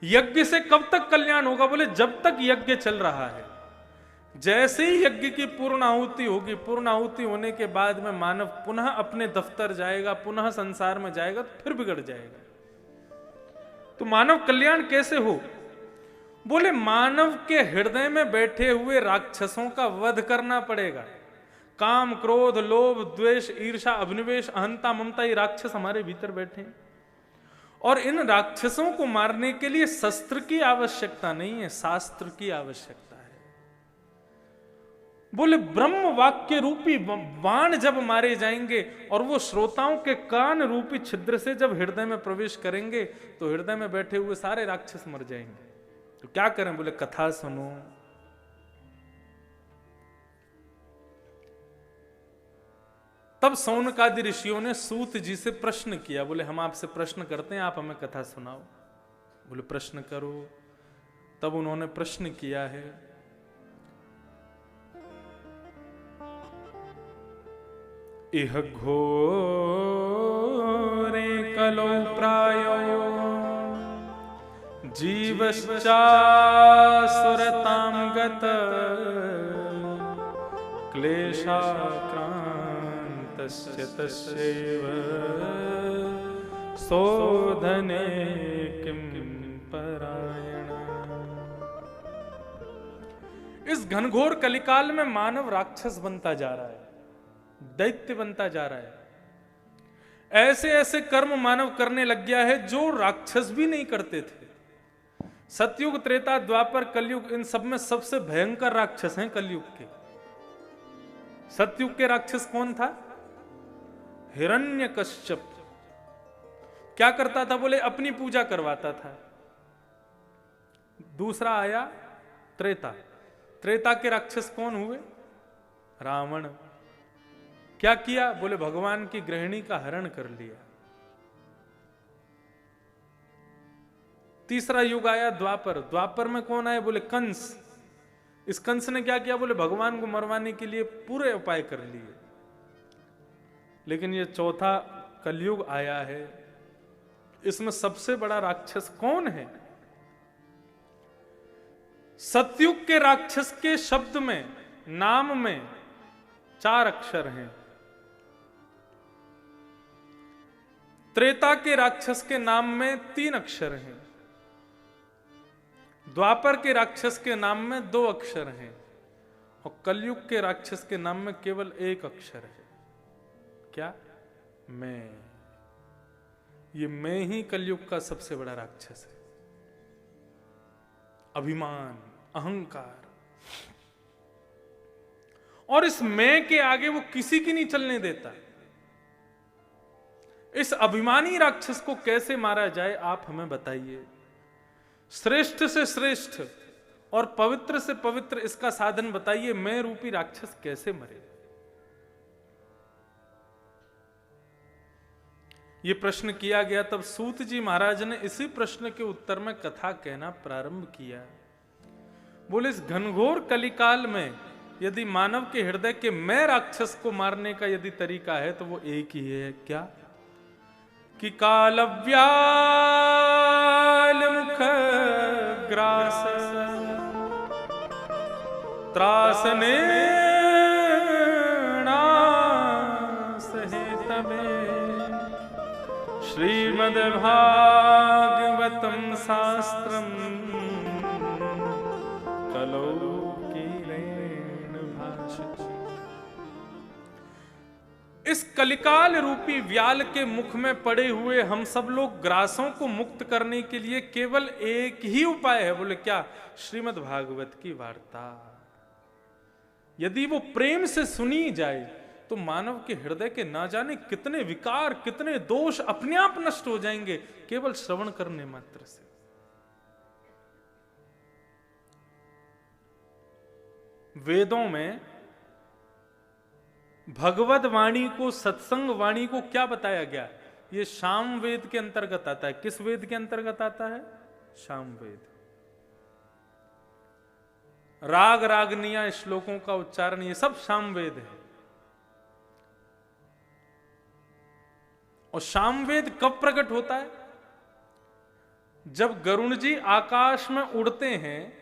यज्ञ से कब तक कल्याण होगा? बोले जब तक यज्ञ चल रहा है। जैसे ही यज्ञ की पूर्ण आहुति होगी, पूर्ण आहुति होने के बाद में मानव पुनः अपने दफ्तर जाएगा, पुनः संसार में जाएगा तो फिर बिगड़ जाएगा। तो मानव कल्याण कैसे हो? बोले मानव के हृदय में बैठे हुए राक्षसों का वध करना पड़ेगा। काम, क्रोध, लोभ, द्वेष, ईर्ष्या, अभिनिवेश, अहंता, ममता, ये राक्षस हमारे भीतर बैठे हैं। और इन राक्षसों को मारने के लिए शस्त्र की आवश्यकता नहीं है, शास्त्र की आवश्यकता है। बोले ब्रह्म वाक्य रूपी बाण जब मारे जाएंगे और वो श्रोताओं के कान रूपी छिद्र से जब हृदय में प्रवेश करेंगे तो हृदय में बैठे हुए सारे राक्षस मर जाएंगे। तो क्या करें? बोले कथा सुनो। तब सौनकादि ऋषियों ने सूत जी से प्रश्न किया। बोले हम आपसे प्रश्न करते हैं, आप हमें कथा सुनाओ। बोले प्रश्न करो। तब उन्होंने प्रश्न किया है। इह घोरे कलो प्रायो जीवश्चासुरतां गत क्लेशाक्रान्तस्य तस्यैव शोधने किं परायण। इस घनघोर कलिकाल में मानव राक्षस बनता जा रहा है, दैत्य बनता जा रहा है। ऐसे ऐसे कर्म मानव करने लग गया है जो राक्षस भी नहीं करते थे। सतयुग, त्रेता, द्वापर, कलयुग, इन सब में सबसे भयंकर राक्षस हैं कलयुग के। सतयुग के राक्षस कौन था? हिरण्यकश्यप। क्या करता था? बोले अपनी पूजा करवाता था। दूसरा आया त्रेता। त्रेता के राक्षस कौन हुए? रावण। क्या किया? बोले भगवान की गृहिणी का हरण कर लिया। तीसरा युग आया द्वापर। द्वापर में कौन आए? बोले कंस। इस कंस ने क्या किया? बोले भगवान को मरवाने के लिए पूरे उपाय कर लिए। लेकिन ये चौथा कलयुग आया है। इसमें सबसे बड़ा राक्षस कौन है? सतयुग के राक्षस के शब्द में, नाम में 4 अक्षर हैं। त्रेता के राक्षस के नाम में 3 अक्षर हैं। द्वापर के राक्षस के नाम में 2 अक्षर हैं। और कलयुग के राक्षस के नाम में केवल 1 अक्षर है। क्या? मैं। ये मैं ही कलयुग का सबसे बड़ा राक्षस है। अभिमान, अहंकार। और इस मैं के आगे वो किसी की नहीं चलने देता। इस अभिमानी राक्षस को कैसे मारा जाए, आप हमें बताइए। श्रेष्ठ से श्रेष्ठ और पवित्र से पवित्र इसका साधन बताइए। मैं रूपी राक्षस कैसे मरे? यह प्रश्न किया गया। तब सूत जी महाराज ने इसी प्रश्न के उत्तर में कथा कहना प्रारंभ किया। बोले इस घनघोर कलिकाल में यदि मानव के हृदय के मैं राक्षस को मारने का यदि तरीका है तो वो एक ही है। क्या? कि कालव्याल मुख ग्रास त्रासने सहित में श्रीमद्भागवत श्रीमद्भागवतं शास्त्रम् कलौ कीलेन भाषितम्। इस कलिकाल रूपी व्याल के मुख में पड़े हुए हम सब लोग ग्रासों को मुक्त करने के लिए केवल एक ही उपाय है। बोले क्या? श्रीमद् भागवत की वार्ता यदि वो प्रेम से सुनी जाए तो मानव के हृदय के ना जाने कितने विकार, कितने दोष अपने आप नष्ट हो जाएंगे केवल श्रवण करने मात्र से। वेदों में भगवत वाणी को, सत्संग वाणी को क्या बताया गया? ये साम वेद के अंतर्गत आता है। किस वेद के अंतर्गत आता है? साम वेद। राग रागनिया श्लोकों का उच्चारण ये सब साम वेद है। और साम वेद कब प्रकट होता है? जब गरुण जी आकाश में उड़ते हैं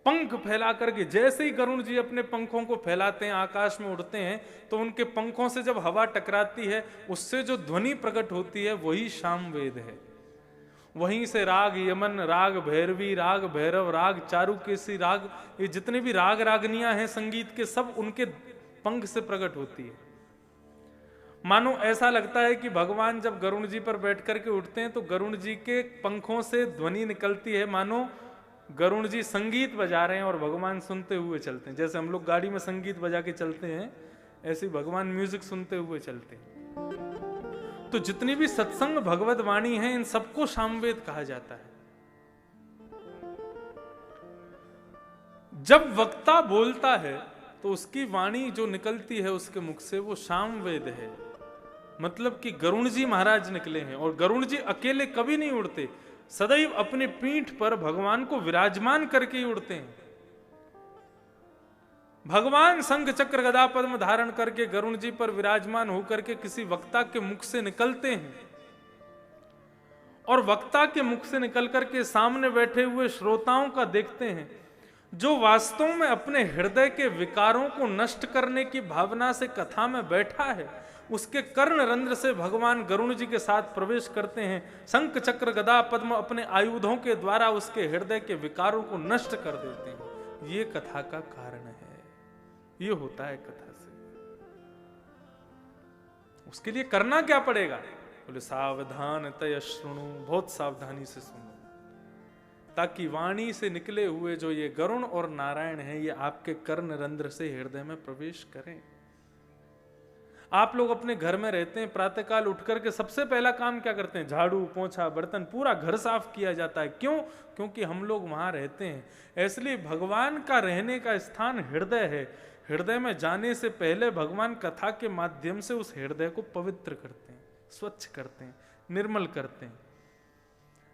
पंख फैला करके। जैसे ही गरुण जी अपने पंखों को फैलाते हैं, आकाश में उड़ते हैं, तो उनके पंखों से जब हवा टकराती है उससे जो ध्वनि प्रकट होती है वही साम वेद है। वहीं से राग यमन, राग भैरवी, राग भैरव, राग चारुकेसी, राग, ये जितने भी राग रागनियां हैं संगीत के, सब उनके पंख से प्रकट होती है। मानो ऐसा लगता है कि भगवान जब गरुण जी पर बैठ करके उठते हैं तो गरुण जी के पंखों से ध्वनि निकलती है, मानो गरुण जी संगीत बजा रहे हैं और भगवान सुनते हुए चलते हैं। जैसे हम लोग गाड़ी में संगीत बजा के चलते हैं, ऐसे भगवान म्यूजिक सुनते हुए चलते हैं। तो जितनी भी सत्संग भगवत वाणी है इन सबको सामवेद कहा जाता है। जब वक्ता बोलता है तो उसकी वाणी जो निकलती है उसके मुख से वो सामवेद है। मतलब कि गरुण जी महाराज निकले हैं। और गरुण जी अकेले कभी नहीं उड़ते, सदैव अपनी पीठ पर भगवान को विराजमान करके ही उड़ते हैं। भगवान शंख चक्र गदा पद्म धारण करके गरुण जी पर विराजमान होकर के किसी वक्ता के मुख से निकलते हैं और वक्ता के मुख से निकल करके सामने बैठे हुए श्रोताओं का देखते हैं। जो वास्तव में अपने हृदय के विकारों को नष्ट करने की भावना से कथा में बैठा है, उसके कर्ण रंध्र से भगवान गरुण जी के साथ प्रवेश करते हैं। शंख चक्र गदा पद्म अपने आयुधों के द्वारा उसके हृदय के विकारों को नष्ट कर देते हैं। ये कथा का कारण है। ये होता है कथा से। उसके लिए करना क्या पड़ेगा? बोले सावधान तय श्रृणु, बहुत सावधानी से सुनो, ताकि वाणी से निकले हुए जो ये गरुण और नारायण हैं ये आपके कर्ण रंध्र से हृदय में प्रवेश करें। आप लोग अपने घर में रहते हैं, प्रातःकाल उठ करके सबसे पहला काम क्या करते हैं? झाड़ू पोंछा बर्तन, पूरा घर साफ किया जाता है। क्यों? क्योंकि हम लोग वहां रहते हैं। इसलिए भगवान का रहने का स्थान हृदय है। हृदय में जाने से पहले भगवान कथा के माध्यम से उस हृदय को पवित्र करते हैं, स्वच्छ करते हैं, निर्मल करते हैं।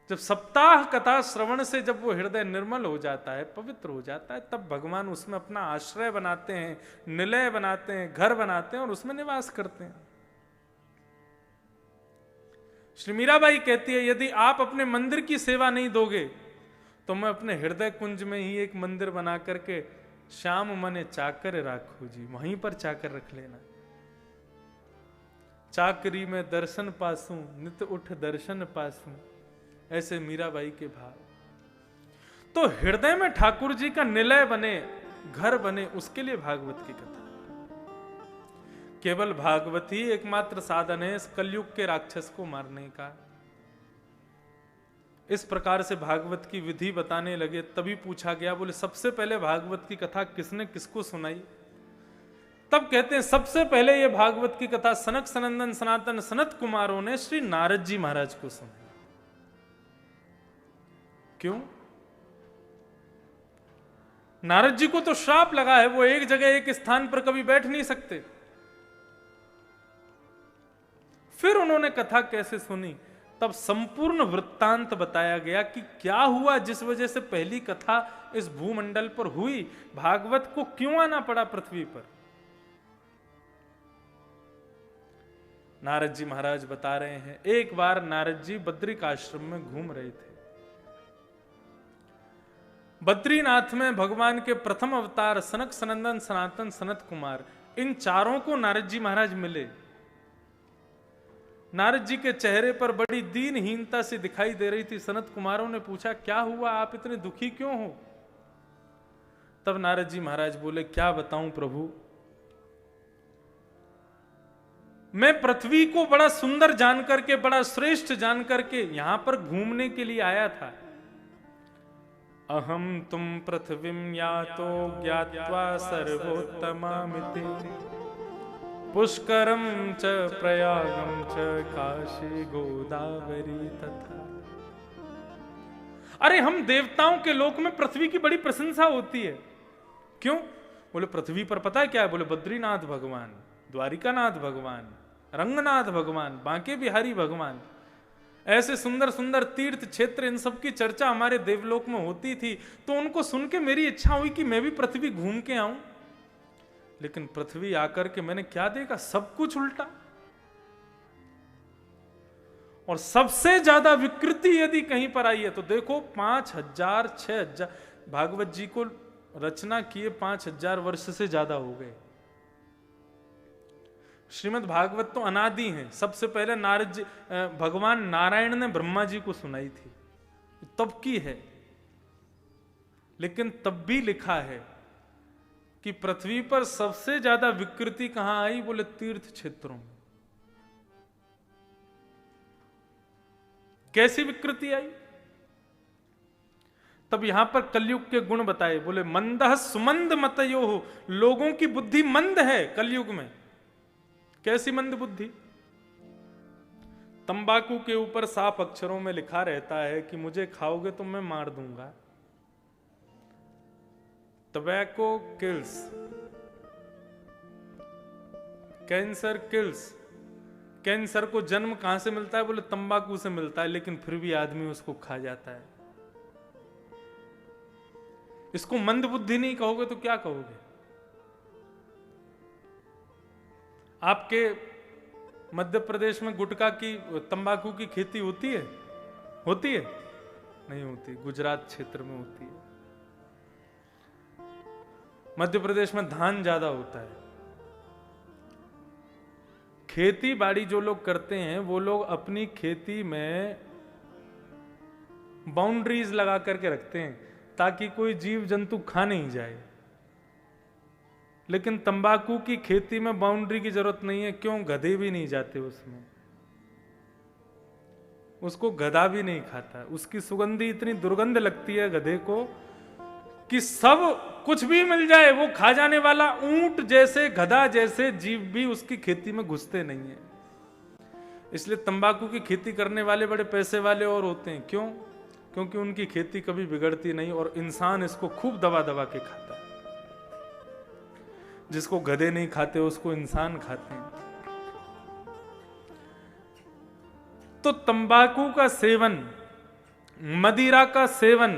जब सप्ताह कथा श्रवण से जब वो हृदय निर्मल हो जाता है, पवित्र हो जाता है, तब भगवान उसमें अपना आश्रय बनाते हैं, निलय बनाते हैं, घर बनाते हैं और उसमें निवास करते हैं। श्री मीराबाई कहती है, यदि आप अपने मंदिर की सेवा नहीं दोगे तो मैं अपने हृदय कुंज में ही एक मंदिर बना करके श्याम मने चाकर राखो जी, वहीं पर चाकर रख लेना। चाकरी में दर्शन पासूं, नित उठ दर्शन पासूं, ऐसे मीराबाई के भाव। तो हृदय में ठाकुर जी का निलय बने, घर बने, उसके लिए भागवत की कथा। केवल भागवत ही एकमात्र साधन है इस कलयुग के राक्षस को मारने का। इस प्रकार से भागवत की विधि बताने लगे। तभी पूछा गया, बोले सबसे पहले भागवत की कथा किसने किसको सुनाई? तब कहते हैं सबसे पहले ये भागवत की कथा सनक सनंदन सनातन सनत कुमारों ने श्री नारद जी महाराज को सुनाई। क्यों? नारद जी को तो श्राप लगा है, वो एक जगह एक स्थान पर कभी बैठ नहीं सकते। फिर उन्होंने कथा कैसे सुनी, तब संपूर्ण वृत्तांत बताया गया कि क्या हुआ जिस वजह से पहली कथा इस भूमंडल पर हुई, भागवत को क्यों आना पड़ा पृथ्वी पर। नारद जी महाराज बता रहे हैं, एक बार नारद जी बद्रिक आश्रम में घूम रहे थे। बद्रीनाथ में भगवान के प्रथम अवतार सनक सनंदन सनातन सनत कुमार, इन चारों को नारद जी महाराज मिले। नारद जी के चेहरे पर बड़ी दीनहीनता से दिखाई दे रही थी। सनत कुमारों ने पूछा, क्या हुआ, आप इतने दुखी क्यों हो? तब नारद जी महाराज बोले, क्या बताऊं प्रभु, मैं पृथ्वी को बड़ा सुंदर जान करके, बड़ा श्रेष्ठ जान करके यहां पर घूमने के लिए आया था। अहम तुम पृथ्वीम यातो ज्ञात्वा सर्वोत्तमामिति पुष्करम च प्रयागम च काशी गोदावरी तथा। अरे हम देवताओं के लोक में पृथ्वी की बड़ी प्रशंसा होती है। क्यों? बोले पृथ्वी पर पता है क्या है? बोले बद्रीनाथ भगवान, द्वारिकानाथ भगवान, रंगनाथ भगवान, बांके बिहारी भगवान, ऐसे सुंदर सुंदर तीर्थ क्षेत्र, इन सब की चर्चा हमारे देवलोक में होती थी। तो उनको सुन के मेरी इच्छा हुई कि मैं भी पृथ्वी घूम के आऊं। लेकिन पृथ्वी आकर के मैंने क्या देखा? सब कुछ उल्टा। और सबसे ज्यादा विकृति यदि कहीं पर आई है तो देखो 5000 6000 भागवत जी को रचना किए 5000 वर्ष से ज्यादा हो गए। श्रीमद् भागवत तो अनादि है। सबसे पहले नारद जी, भगवान नारायण ने ब्रह्मा जी को सुनाई थी, तब की है। लेकिन तब भी लिखा है कि पृथ्वी पर सबसे ज्यादा विकृति कहां आई? बोले तीर्थ क्षेत्रों में। कैसी विकृति आई? तब यहां पर कलयुग के गुण बताए। बोले मंदः सुमंद मतयो हो, लोगों की बुद्धि मंद है कलयुग में। कैसी मंद बुद्धि? तंबाकू के ऊपर साफ अक्षरों में लिखा रहता है कि मुझे खाओगे तो मैं मार दूंगा। Tobacco kills, cancer kills. Cancer को जन्म कहां से मिलता है? बोले तंबाकू से मिलता है, लेकिन फिर भी आदमी उसको खा जाता है। इसको मंद बुद्धि नहीं कहोगे तो क्या कहोगे? आपके मध्य प्रदेश में गुटखा की, तंबाकू की खेती होती है? होती है? नहीं होती। गुजरात क्षेत्र में होती है। मध्य प्रदेश में धान ज्यादा होता है। खेती बाड़ी जो लोग करते हैं वो लोग अपनी खेती में बाउंड्रीज लगा करके रखते हैं ताकि कोई जीव जंतु खा नहीं जाए। लेकिन तंबाकू की खेती में बाउंड्री की जरूरत नहीं है। क्यों? गधे भी नहीं जाते उसमें, उसको गधा भी नहीं खाता। उसकी सुगंधी इतनी दुर्गंध लगती है गधे को कि सब कुछ भी मिल जाए वो खा जाने वाला ऊंट जैसे, गधा जैसे जीव भी उसकी खेती में घुसते नहीं है। इसलिए तंबाकू की खेती करने वाले बड़े पैसे वाले और होते हैं। क्यों? क्योंकि उनकी खेती कभी बिगड़ती नहीं और इंसान इसको खूब दबा दबा के खाता है। जिसको गधे नहीं खाते उसको इंसान खाते हैं। तो तंबाकू का सेवन, मदिरा का सेवन,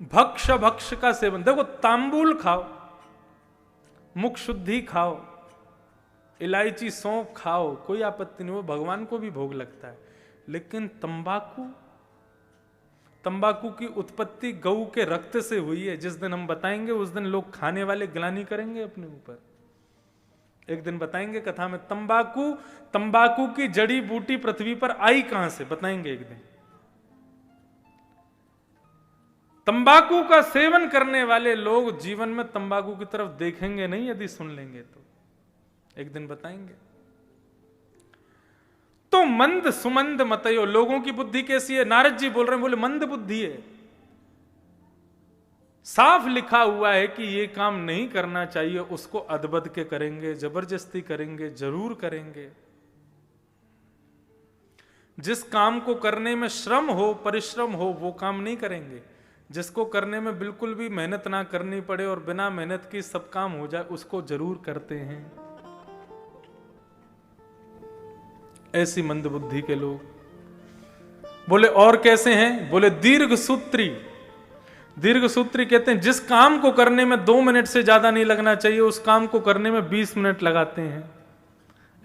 भक्ष का सेवन, देखो तांबूल खाओ, मुख शुद्धि खाओ, इलायची सौंफ खाओ, कोई आपत्ति नहीं, वो भगवान को भी भोग लगता है। लेकिन तंबाकू की उत्पत्ति गऊ के रक्त से हुई है। जिस दिन हम बताएंगे उस दिन लोग खाने वाले ग्लानि करेंगे अपने ऊपर। एक दिन बताएंगे कथा में तंबाकू की जड़ी बूटी पृथ्वी पर आई कहां से, बताएंगे एक दिन। तंबाकू का सेवन करने वाले लोग जीवन में तंबाकू की तरफ देखेंगे नहीं यदि सुन लेंगे तो, एक दिन बताएंगे। तो मंद सुमंद मतयो, लोगों की बुद्धि कैसी है? नारद जी बोल रहे हैं, बोले मंद बुद्धि है। साफ लिखा हुआ है कि ये काम नहीं करना चाहिए, उसको अदबद के करेंगे, जबरदस्ती करेंगे, जरूर करेंगे। जिस काम को करने में श्रम हो, परिश्रम हो, वो काम नहीं करेंगे। जिसको करने में बिल्कुल भी मेहनत ना करनी पड़े और बिना मेहनत की सब काम हो जाए, उसको जरूर करते हैं। ऐसी मंद बुद्धि के लोग। बोले और कैसे हैं? बोले दीर्घ सूत्री। दीर्घ सूत्री कहते हैं जिस काम को करने में 2 मिनट से ज्यादा नहीं लगना चाहिए, उस काम को करने में 20 मिनट लगाते हैं।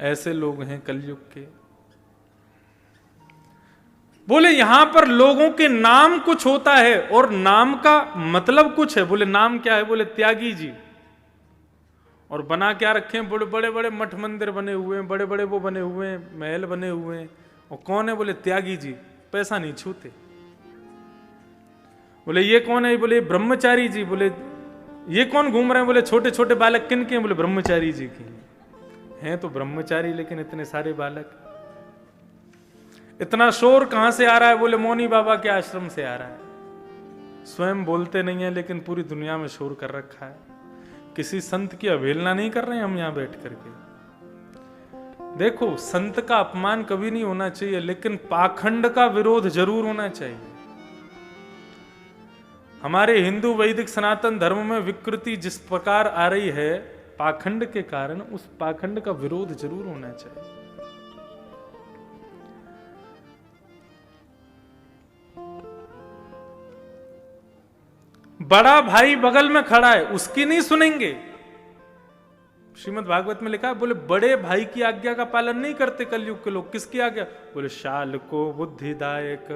ऐसे लोग हैं कलयुग के। बोले यहां पर लोगों के नाम कुछ होता है और नाम का मतलब कुछ है। बोले नाम क्या है? बोले त्यागी जी। और बना क्या रखे हैं, बड़े बड़े मठ मंदिर बने हुए हैं, बड़े बड़े वो बने हुए हैं, महल बने हुए हैं। और कौन है, बोले त्यागी जी, पैसा नहीं छूते। बोले ये कौन है, बोले ब्रह्मचारी जी। बोले ये कौन घूम रहे हैं, बोले छोटे छोटे बालक किन के हैं, बोले ब्रह्मचारी जी की हैं। तो ब्रह्मचारी, लेकिन इतने सारे बालक, इतना शोर कहां से आ रहा है, बोले मौनी बाबा के आश्रम से आ रहा है। स्वयं बोलते नहीं है, लेकिन पूरी दुनिया में शोर कर रखा है। किसी संत की अवहेलना नहीं कर रहे हैं हम यहां बैठ करके। देखो, संत का अपमान कभी नहीं होना चाहिए, लेकिन पाखंड का विरोध जरूर होना चाहिए। हमारे हिंदू वैदिक सनातन धर्म में विकृति जिस प्रकार आ रही है पाखंड के कारण, उस पाखंड का विरोध जरूर होना चाहिए। बड़ा भाई बगल में खड़ा है, उसकी नहीं सुनेंगे। श्रीमद् भागवत में लिखा है, बोले बड़े भाई की आज्ञा का पालन नहीं करते कलयुग के लोग। किसकी आज्ञा, बोले शाल को बुद्धिदायक।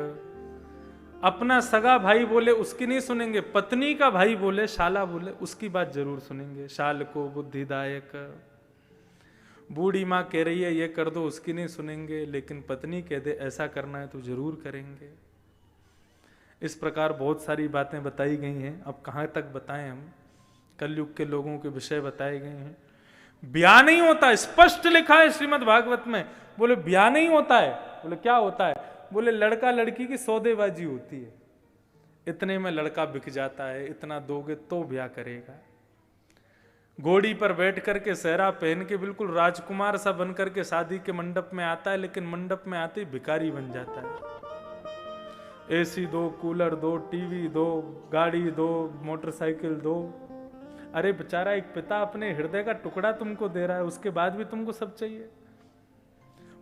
अपना सगा भाई बोले उसकी नहीं सुनेंगे, पत्नी का भाई बोले, शाला बोले, उसकी बात जरूर सुनेंगे। शाल को बुद्धिदायक। बूढ़ी माँ कह रही है ये कर दो, उसकी नहीं सुनेंगे, लेकिन पत्नी कह दे ऐसा करना है तो जरूर करेंगे। इस प्रकार बहुत सारी बातें बताई गई हैं। अब कहाँ तक बताएं हम, कलयुग के लोगों के विषय बताए गए हैं। ब्याह नहीं होता, स्पष्ट लिखा है श्रीमद् भागवत में। बोले ब्याह नहीं होता है, बोले क्या होता है, बोले लड़का लड़की की सौदेबाजी होती है। इतने में लड़का बिक जाता है, इतना दोगे तो ब्याह करेगा। घोड़ी पर बैठ करके सेहरा पहन के बिल्कुल राजकुमार सा बन करके शादी के मंडप में आता है, लेकिन मंडप में आते ही भिखारी बन जाता है। एसी दो, कूलर दो, टीवी दो, गाड़ी दो, मोटरसाइकिल दो। अरे बेचारा एक पिता अपने हृदय का टुकड़ा तुमको दे रहा है, उसके बाद भी तुमको सब चाहिए।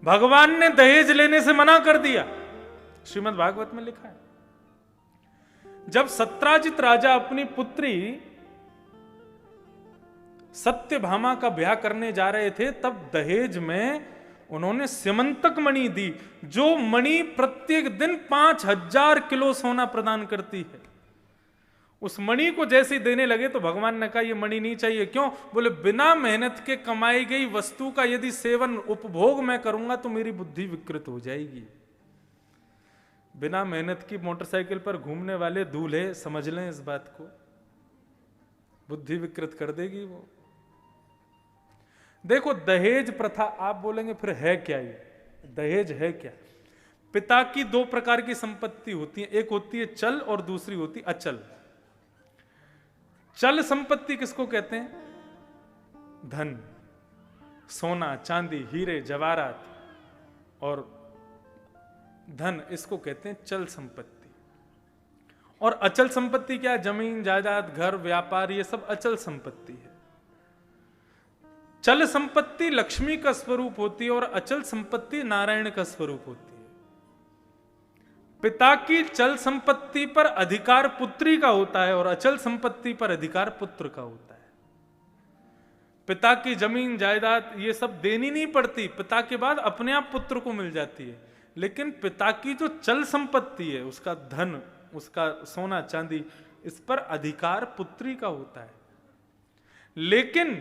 भगवान ने दहेज लेने से मना कर दिया, श्रीमद् भागवत में लिखा है। जब सत्राजित राजा अपनी पुत्री सत्यभामा का ब्याह करने जा रहे थे, तब दहेज में उन्होंने स्यमंतक मणि दी, जो मणि प्रत्येक दिन 5000 किलो सोना प्रदान करती है। उस मणि को जैसे देने लगे तो भगवान ने कहा ये मणि नहीं चाहिए। क्यों, बोले बिना मेहनत के कमाई गई वस्तु का यदि सेवन उपभोग मैं करूंगा तो मेरी बुद्धि विकृत हो जाएगी। बिना मेहनत की मोटरसाइकिल पर घूमने वाले दूल्हे समझ लें इस बात को, बुद्धि विकृत कर देगी वो। देखो दहेज प्रथा, आप बोलेंगे फिर है क्या ये दहेज है क्या। पिता की दो प्रकार की संपत्ति होती है, एक होती है चल और दूसरी होती है अचल। चल संपत्ति किसको कहते हैं, धन, सोना चांदी हीरे जवाहरात और धन, इसको कहते हैं चल संपत्ति। और अचल संपत्ति क्या है, जमीन जायदाद घर व्यापार, ये सब अचल संपत्ति है। चल संपत्ति लक्ष्मी का स्वरूप होती है और अचल संपत्ति नारायण का स्वरूप होती है। पिता की चल संपत्ति पर अधिकार पुत्री का होता है और अचल संपत्ति पर अधिकार पुत्र का होता है। पिता की जमीन जायदाद ये सब देनी नहीं पड़ती, पिता के बाद अपने आप पुत्र को मिल जाती है। लेकिन पिता की जो चल संपत्ति है, उसका धन, उसका सोना चांदी, इस पर अधिकार पुत्री का होता है। लेकिन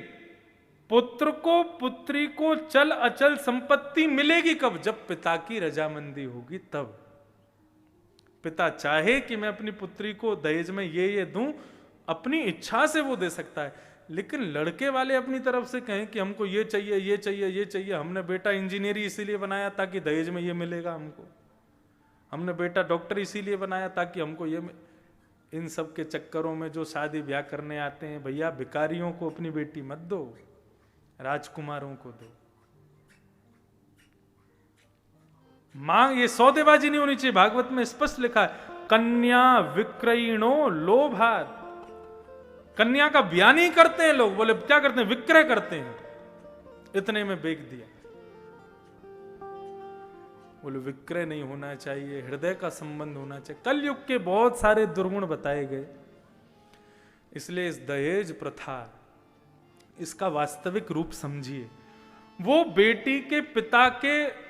पुत्र को पुत्री को चल अचल संपत्ति मिलेगी कब, जब पिता की रजामंदी होगी तब। पिता चाहे कि मैं अपनी पुत्री को दहेज में ये दूं, अपनी इच्छा से वो दे सकता है। लेकिन लड़के वाले अपनी तरफ से कहें कि हमको ये चाहिए ये चाहिए ये चाहिए, हमने बेटा इंजीनियरी इसीलिए बनाया ताकि दहेज में ये मिलेगा हमको, हमने बेटा डॉक्टर इसीलिए बनाया ताकि हमको ये इन सब के चक्करों में जो शादी ब्याह करने आते हैं, भैया भिखारियों को अपनी बेटी मत दो, राजकुमारों को दो। मांग, ये सौदेबाजी नहीं होनी चाहिए। भागवत में स्पष्ट लिखा है, कन्या विक्रयणो लोभात। कन्या का ब्याह नहीं करते हैं लोग, बोले क्या करते हैं, विक्रय करते हैं, इतने में बेच दिया। बोले विक्रय नहीं होना चाहिए, हृदय का संबंध होना चाहिए। कलयुग के बहुत सारे दुर्गुण बताए गए। इसलिए इस दहेज प्रथा, इसका वास्तविक रूप समझिए। वो बेटी के पिता के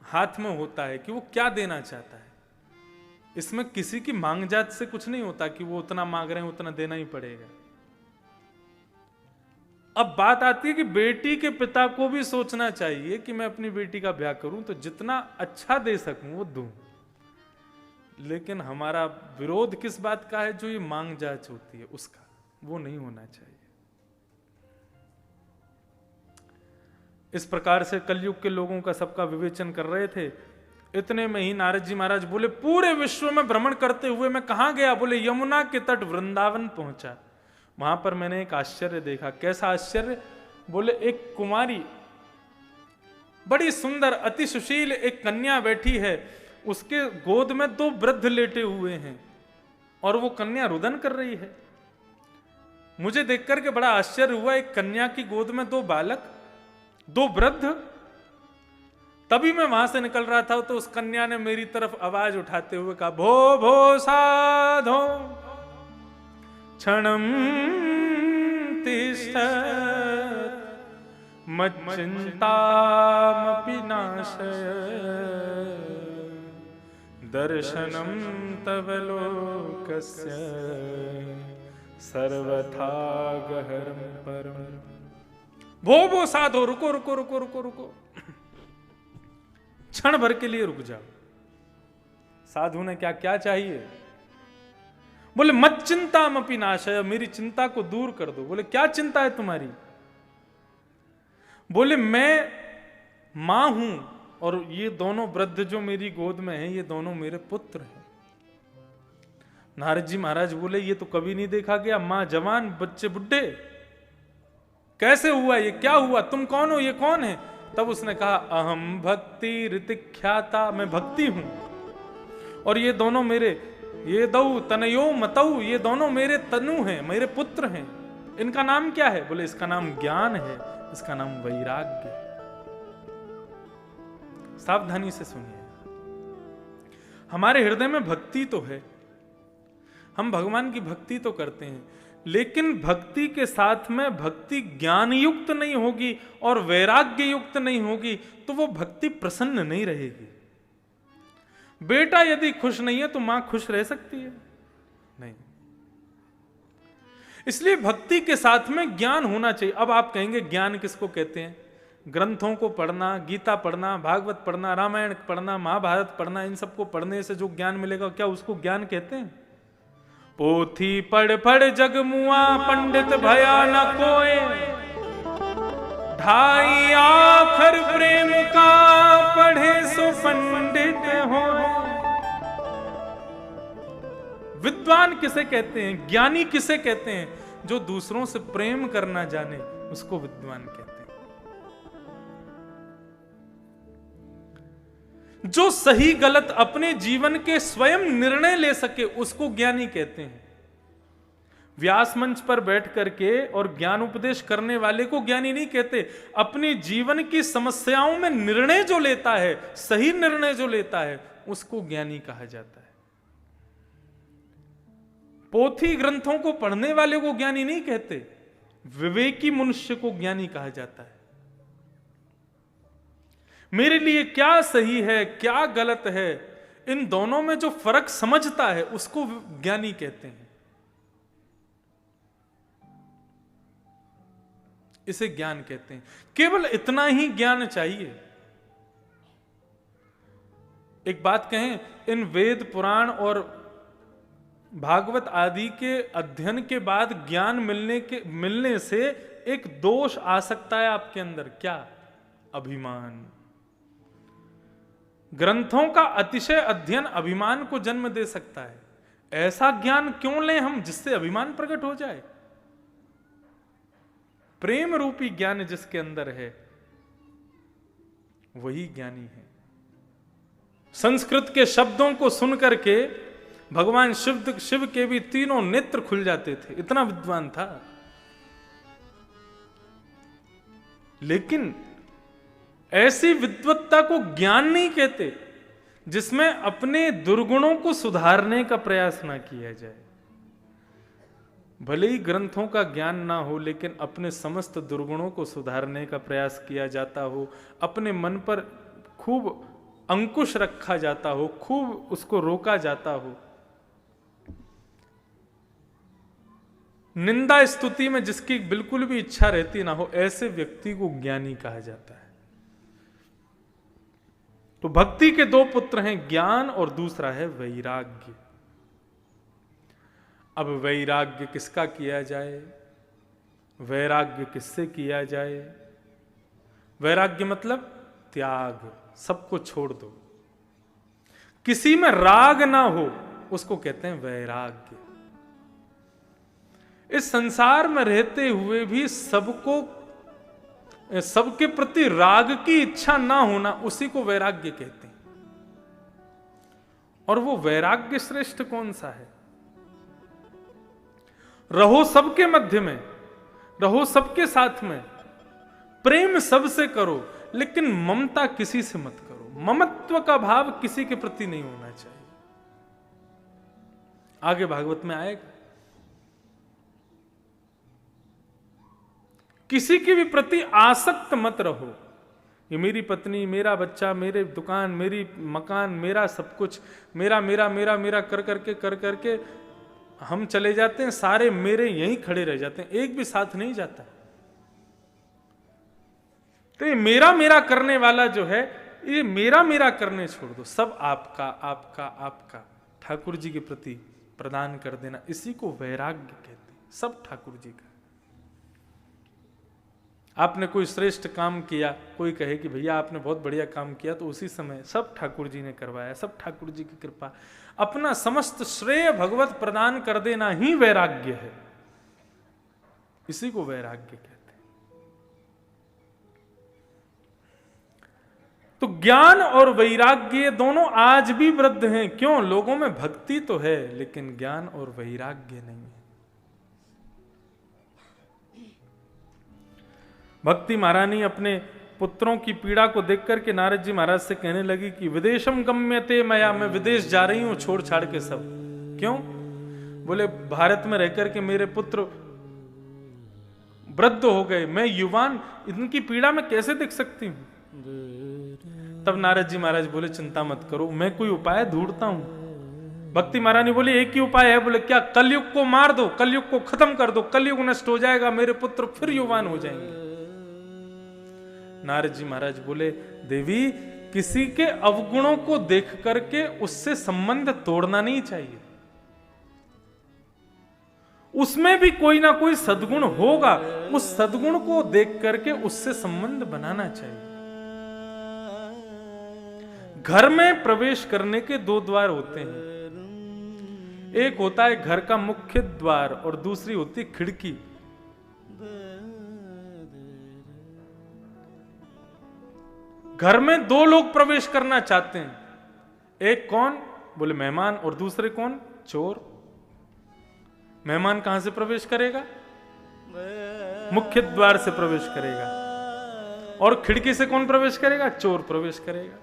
हाथ में होता है कि वो क्या देना चाहता है। इसमें किसी की मांग जात से कुछ नहीं होता कि वो उतना मांग रहे हैं उतना देना ही पड़ेगा। अब बात आती है कि बेटी के पिता को भी सोचना चाहिए कि मैं अपनी बेटी का ब्याह करूं तो जितना अच्छा दे सकूं वो दूं। लेकिन हमारा विरोध किस बात का है? जो ये मांग जांच होती है उसका, वो नहीं होना चाहिए। इस प्रकार से कलयुग के लोगों का सबका विवेचन कर रहे थे। इतने में ही नारद जी महाराज बोले, पूरे विश्व में भ्रमण करते हुए मैं कहां गया? बोले यमुना के तट वृंदावन पहुंचा। वहां पर मैंने एक आश्चर्य देखा। कैसा आश्चर्य? बोले एक कुमारी, बड़ी सुंदर अति सुशील एक कन्या बैठी है, उसके गोद में 2 वृद्ध लेटे हुए हैं और वो कन्या रुदन कर रही है। मुझे देखकर के बड़ा आश्चर्य हुआ, एक कन्या की गोद में 2 बालक, 2 वृद्ध। तभी मैं वहां से निकल रहा था तो उस कन्या ने मेरी तरफ आवाज उठाते हुए कहा, भो भो साधो क्षणम तिष्ठत् मच्चिन्तामपि नाशय दर्शनम तव लोकस्य सर्वथा गहरम परम। भो साधो, रुको रुको रुको रुको रुको, क्षण भर के लिए रुक जाओ। साधु ने क्या क्या चाहिए? बोले मत चिंतामपि नाशय, मेरी चिंता को दूर कर दो। बोले क्या चिंता है तुम्हारी? बोले मैं मां हूं और ये दोनों वृद्ध जो मेरी गोद में हैं ये दोनों मेरे पुत्र हैं। नारद जी महाराज बोले ये तो कभी नहीं देखा गया, मां जवान बच्चे बुढ़े, कैसे हुआ ये? क्या हुआ? तुम कौन हो? ये कौन है? तब उसने कहा अहम भक्ति ऋतिख्याता, मैं भक्ति हूं और ये दोनों मेरे, ये दौ तनयो मतौ, ये दोनों मेरे तनु हैं, मेरे पुत्र हैं। इनका नाम क्या है? बोले इसका नाम ज्ञान है, इसका नाम वैराग्य है। सावधानी से सुनिए, हमारे हृदय में भक्ति तो है, हम भगवान की भक्ति तो करते हैं, लेकिन भक्ति के साथ में भक्ति ज्ञान युक्त नहीं होगी और वैराग्य युक्त नहीं होगी तो वो भक्ति प्रसन्न नहीं रहेगी। बेटा यदि खुश नहीं है तो मां खुश रह सकती है? नहीं। इसलिए भक्ति के साथ में ज्ञान होना चाहिए। अब आप कहेंगे ज्ञान किसको कहते हैं? ग्रंथों को पढ़ना, गीता पढ़ना, भागवत पढ़ना, रामायण पढ़ना, महाभारत पढ़ना, इन सबको पढ़ने से जो ज्ञान मिलेगा क्या उसको ज्ञान कहते हैं? पोथी पढ़ पढ़ जग मुआ, पंडित भया न कोय, ढाई आखर प्रेम का पढ़े सो पंडित हो। विद्वान किसे कहते हैं? ज्ञानी किसे कहते हैं? जो दूसरों से प्रेम करना जाने उसको विद्वान कहते हैं। जो सही गलत अपने जीवन के स्वयं निर्णय ले सके उसको ज्ञानी कहते हैं। व्यास मंच पर बैठ करके और ज्ञान उपदेश करने वाले को ज्ञानी नहीं कहते। अपने जीवन की समस्याओं में निर्णय जो लेता है, सही निर्णय जो लेता है, उसको ज्ञानी कहा जाता है। पोथी ग्रंथों को पढ़ने वाले को ज्ञानी नहीं कहते, विवेकी मनुष्य को ज्ञानी कहा जाता है। मेरे लिए क्या सही है क्या गलत है, इन दोनों में जो फर्क समझता है उसको ज्ञानी कहते हैं। इसे ज्ञान कहते हैं। केवल इतना ही ज्ञान चाहिए। एक बात कहें, इन वेद पुराण और भागवत आदि के अध्ययन के बाद ज्ञान मिलने से एक दोष आ सकता है आपके अंदर। क्या? अभिमान। ग्रंथों का अतिशय अध्ययन अभिमान को जन्म दे सकता है। ऐसा ज्ञान क्यों लें हम जिससे अभिमान प्रकट हो जाए? प्रेम रूपी ज्ञान जिसके अंदर है वही ज्ञानी है। संस्कृत के शब्दों को सुनकर के भगवान शिव के भी तीनों नेत्र खुल जाते थे, इतना विद्वान था। लेकिन ऐसी विद्वत्ता को ज्ञान नहीं कहते जिसमें अपने दुर्गुणों को सुधारने का प्रयास ना किया जाए। भले ही ग्रंथों का ज्ञान ना हो, लेकिन अपने समस्त दुर्गुणों को सुधारने का प्रयास किया जाता हो, अपने मन पर खूब अंकुश रखा जाता हो, खूब उसको रोका जाता हो, निंदा स्तुति में जिसकी बिल्कुल भी इच्छा रहती ना हो, ऐसे व्यक्ति को ज्ञानी कहा जाता है। तो भक्ति के दो पुत्र हैं, ज्ञान और दूसरा है वैराग्य। अब वैराग्य किसका किया जाए, वैराग्य किससे किया जाए? वैराग्य मतलब त्याग, सबको छोड़ दो, किसी में राग ना हो, उसको कहते हैं वैराग्य। इस संसार में रहते हुए भी सबको, सबके प्रति राग की इच्छा ना होना, उसी को वैराग्य कहते हैं। और वो वैराग्य श्रेष्ठ कौन सा है? रहो सबके मध्य में, रहो सबके साथ में, प्रेम सबसे करो, लेकिन ममता किसी से मत करो। ममत्व का भाव किसी के प्रति नहीं होना चाहिए। आगे भागवत में आएगा। किसी के भी प्रति आसक्त मत रहो। ये मेरी पत्नी, मेरा बच्चा, मेरे दुकान, मेरी मकान, मेरा सब कुछ, मेरा मेरा मेरा मेरा कर करके हम चले जाते हैं, सारे मेरे यहीं खड़े रह जाते हैं, एक भी साथ नहीं जाता। तो ये मेरा मेरा करने वाला जो है, ये मेरा मेरा करने छोड़ दो, सब आपका आपका आपका ठाकुर जी के प्रति प्रदान कर देना, इसी को वैराग्य कहते हैं। सब ठाकुर जी का। आपने कोई श्रेष्ठ काम किया, कोई कहे कि भैया आपने बहुत बढ़िया काम किया, तो उसी समय सब ठाकुर जी ने करवाया, सब ठाकुर जी की कृपा, अपना समस्त श्रेय भगवत प्रदान कर देना ही वैराग्य है। इसी को वैराग्य कहते हैं। तो ज्ञान और वैराग्य दोनों आज भी वृद्ध हैं। क्यों? लोगों में भक्ति तो है, लेकिन ज्ञान और वैराग्य नहीं है। भक्ति महारानी अपने पुत्रों की पीड़ा को देख करके नारद जी महाराज से कहने लगी कि विदेशम गम्यते मया, मैं विदेश जा रही हूं छोड़ छाड़ के सब। क्यों? बोले भारत में रहकर के मेरे पुत्र वृद्ध हो गए, मैं युवान, इनकी पीड़ा में कैसे देख सकती हूं? तब नारद जी महाराज बोले चिंता मत करो, मैं कोई उपाय ढूंढता हूं। भक्ति महारानी बोली एक ही उपाय है। बोले क्या? कलयुग को मार दो, कलयुग को खत्म कर दो, कलयुग नष्ट हो जाएगा, मेरे पुत्र फिर युवान हो जाएंगे। नारद जी महाराज बोले देवी, किसी के अवगुणों को देख करके उससे संबंध तोड़ना नहीं चाहिए, उसमें भी कोई ना कोई सद्गुण होगा, उस सद्गुण को देख करके उससे संबंध बनाना चाहिए। घर में प्रवेश करने के दो द्वार होते हैं, एक होता है घर का मुख्य द्वार और दूसरी होती है खिड़की। घर में दो लोग प्रवेश करना चाहते हैं, एक कौन? बोले मेहमान, और दूसरे कौन? चोर। मेहमान कहां से प्रवेश करेगा? मुख्य द्वार से प्रवेश करेगा। और खिड़की से कौन प्रवेश करेगा? चोर प्रवेश करेगा।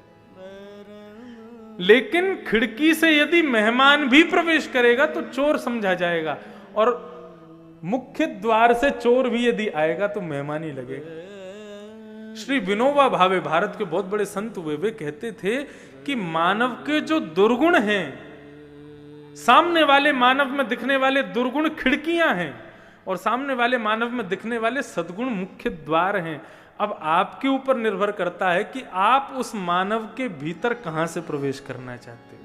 लेकिन खिड़की से यदि मेहमान भी प्रवेश करेगा तो चोर समझा जाएगा, और मुख्य द्वार से चोर भी यदि आएगा तो मेहमान ही लगेगा। श्री विनोबा भावे, भारत के बहुत बड़े संत हुए, वे कहते थे कि मानव के जो दुर्गुण हैं, सामने वाले मानव में दिखने वाले दुर्गुण खिड़कियां हैं, और सामने वाले मानव में दिखने वाले सद्गुण मुख्य द्वार हैं। अब आपके ऊपर निर्भर करता है कि आप उस मानव के भीतर कहां से प्रवेश करना चाहते हो।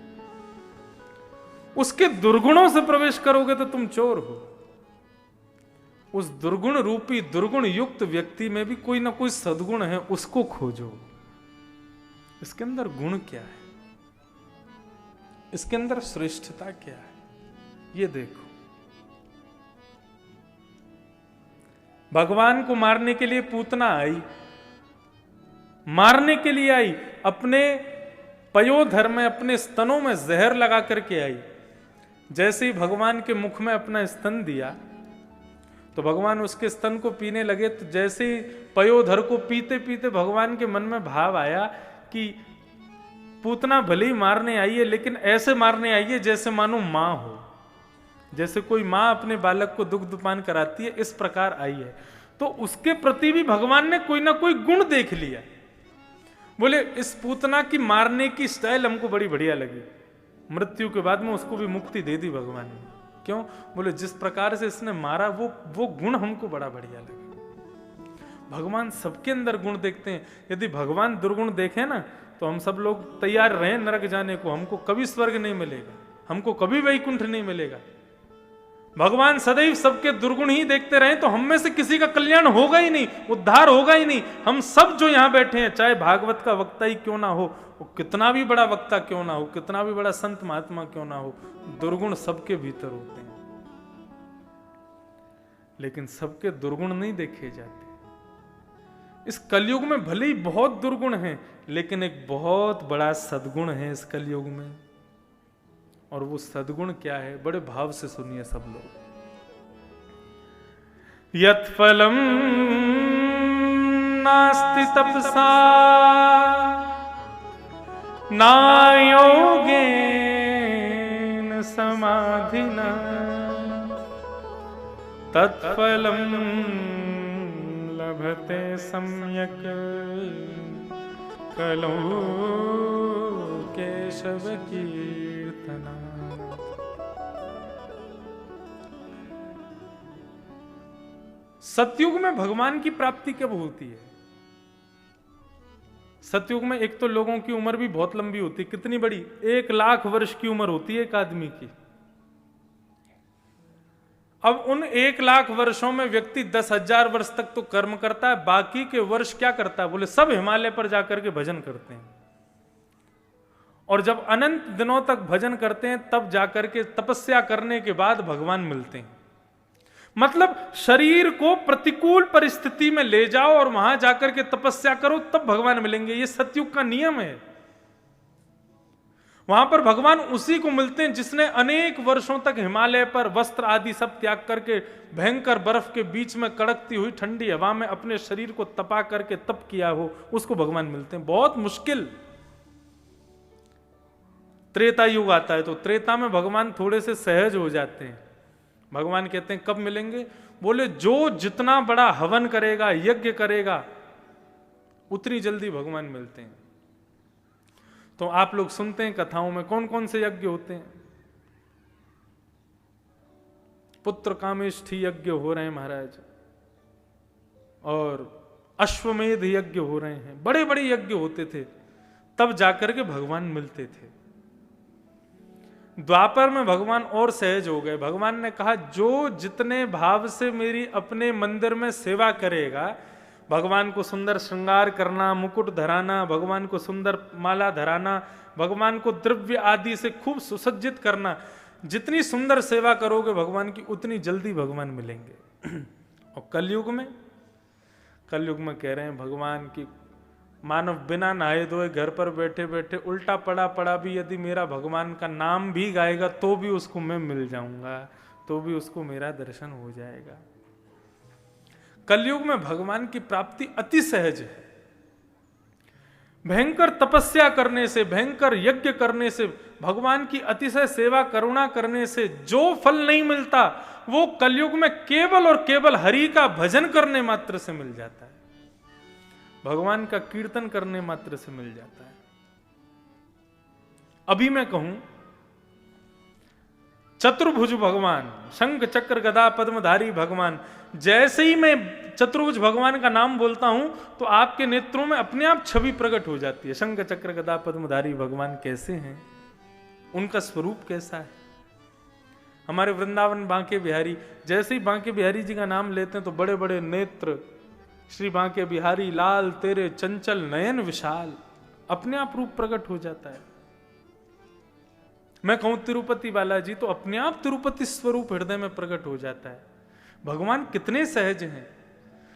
उसके दुर्गुणों से प्रवेश करोगे तो तुम चोर हो। उस दुर्गुण रूपी, दुर्गुण युक्त व्यक्ति में भी कोई ना कोई सद्गुण है, उसको खोजो। इसके अंदर गुण क्या है, इसके अंदर श्रेष्ठता क्या है, ये देखो। भगवान को मारने के लिए पूतना आई, मारने के लिए आई, अपने पयोधर में, अपने स्तनों में जहर लगा करके आई। जैसे ही भगवान के मुख में अपना स्तन दिया तो भगवान उसके स्तन को पीने लगे। तो जैसे ही पयोधर को पीते पीते भगवान के मन में भाव आया कि पूतना भले ही मारने आई है, लेकिन ऐसे मारने आई है जैसे मानो मां हो, जैसे कोई मां अपने बालक को दुग्धपान कराती है, इस प्रकार आई है। तो उसके प्रति भी भगवान ने कोई ना कोई गुण देख लिया। बोले इस पूतना की मारने की स्टाइल हमको बड़ी बढ़िया लगी, मृत्यु के बाद में उसको भी मुक्ति दे दी भगवान ने। क्यों? बोले जिस प्रकार से इसने मारा वो गुण हमको बड़ा बढ़िया लगा। भगवान सबके अंदर गुण देखते हैं। यदि भगवान दुर्गुण देखे ना तो हम सब लोग तैयार रहे नरक जाने को, हमको कभी स्वर्ग नहीं मिलेगा, हमको कभी वैकुंठ नहीं मिलेगा। भगवान सदैव सबके दुर्गुण ही देखते रहे तो हम में से किसी का कल्याण होगा ही नहीं, उद्धार होगा ही नहीं। हम सब जो यहां बैठे हैं, चाहे भागवत का वक्ता ही क्यों ना हो, वो कितना भी बड़ा वक्ता क्यों ना हो, कितना भी बड़ा संत महात्मा क्यों ना हो, दुर्गुण सबके भीतर होते हैं, लेकिन सबके दुर्गुण नहीं देखे जाते। इस कलयुग में भले ही बहुत दुर्गुण हैं, लेकिन एक बहुत बड़ा सद्गुण है इस कलयुग में। और वो सद्गुण क्या है? बड़े भाव से सुनिए सब लोग। यत्फलम नास्ति तपसा ना योगेन समाधिना तत्फलम लभते सम्यक कलो केशव कीर्तना। सतयुग में भगवान की प्राप्ति कब होती है? सतयुग में एक तो लोगों की उम्र भी बहुत लंबी होती है। कितनी बड़ी? 1,00,000 वर्ष की उम्र होती है एक आदमी की। अब उन 1,00,000 वर्षों में व्यक्ति 10,000 वर्ष तक तो कर्म करता है, बाकी के वर्ष क्या करता है? बोले सब हिमालय पर जाकर के भजन करते हैं। और जब अनंत दिनों तक भजन करते हैं तब जाकर के तपस्या करने के बाद भगवान मिलते हैं। मतलब शरीर को प्रतिकूल परिस्थिति में ले जाओ और वहां जाकर के तपस्या करो, तब भगवान मिलेंगे। ये सतयुग का नियम है। वहां पर भगवान उसी को मिलते हैं जिसने अनेक वर्षों तक हिमालय पर वस्त्र आदि सब त्याग करके भयंकर बर्फ के बीच में कड़कती हुई ठंडी हवा में अपने शरीर को तपा करके तप किया हो, उसको भगवान मिलते हैं। बहुत मुश्किल। त्रेता युग आता है तो त्रेता में भगवान थोड़े से सहज हो जाते हैं। भगवान कहते हैं कब मिलेंगे? बोले जो जितना बड़ा हवन करेगा, यज्ञ करेगा, उतनी जल्दी भगवान मिलते हैं। तो आप लोग सुनते हैं कथाओं में कौन कौन से यज्ञ होते हैं? पुत्र कामेष्ठी यज्ञ हो रहे हैं महाराज, और अश्वमेध यज्ञ हो रहे हैं। बड़े बड़े यज्ञ होते थे, तब जाकर के भगवान मिलते थे। द्वापर में भगवान और सहज हो गए। भगवान ने कहा जो जितने भाव से मेरी अपने मंदिर में सेवा करेगा, भगवान को सुंदर श्रृंगार करना, मुकुट धराना, भगवान को सुंदर माला धराना, भगवान को द्रव्य आदि से खूब सुसज्जित करना, जितनी सुंदर सेवा करोगे भगवान की, उतनी जल्दी भगवान मिलेंगे। और कलयुग में कह रहे हैं भगवान की मानव बिना नहाए धोए घर पर बैठे बैठे उल्टा पड़ा भी यदि मेरा भगवान का नाम भी गाएगा तो भी उसको मैं मिल जाऊंगा, तो भी उसको मेरा दर्शन हो जाएगा। कलयुग में भगवान की प्राप्ति अति सहज है। भयंकर तपस्या करने से, भयंकर यज्ञ करने से, भगवान की अतिशय सेवा करुणा करने से जो फल नहीं मिलता, वो कलयुग में केवल और केवल हरि का भजन करने मात्र से मिल जाता है, भगवान का कीर्तन करने मात्र से मिल जाता है। अभी मैं कहूं चतुर्भुज भगवान, शंख चक्र गदा पद्मधारी भगवान, जैसे ही मैं चतुर्भुज भगवान का नाम बोलता हूं तो आपके नेत्रों में अपने आप छवि प्रकट हो जाती है। शंख चक्र गदा पद्मधारी भगवान कैसे हैं, उनका स्वरूप कैसा है। हमारे वृंदावन बांके बिहारी, जैसे ही बांके बिहारी जी का नाम लेते हैं तो बड़े बड़े नेत्र, श्री बांके बिहारी लाल तेरे चंचल नयन विशाल, अपने आप रूप प्रकट हो जाता है। मैं कहूं तिरुपति बालाजी, तो अपने आप तिरुपति स्वरूप हृदय में प्रकट हो जाता है। भगवान कितने सहज हैं।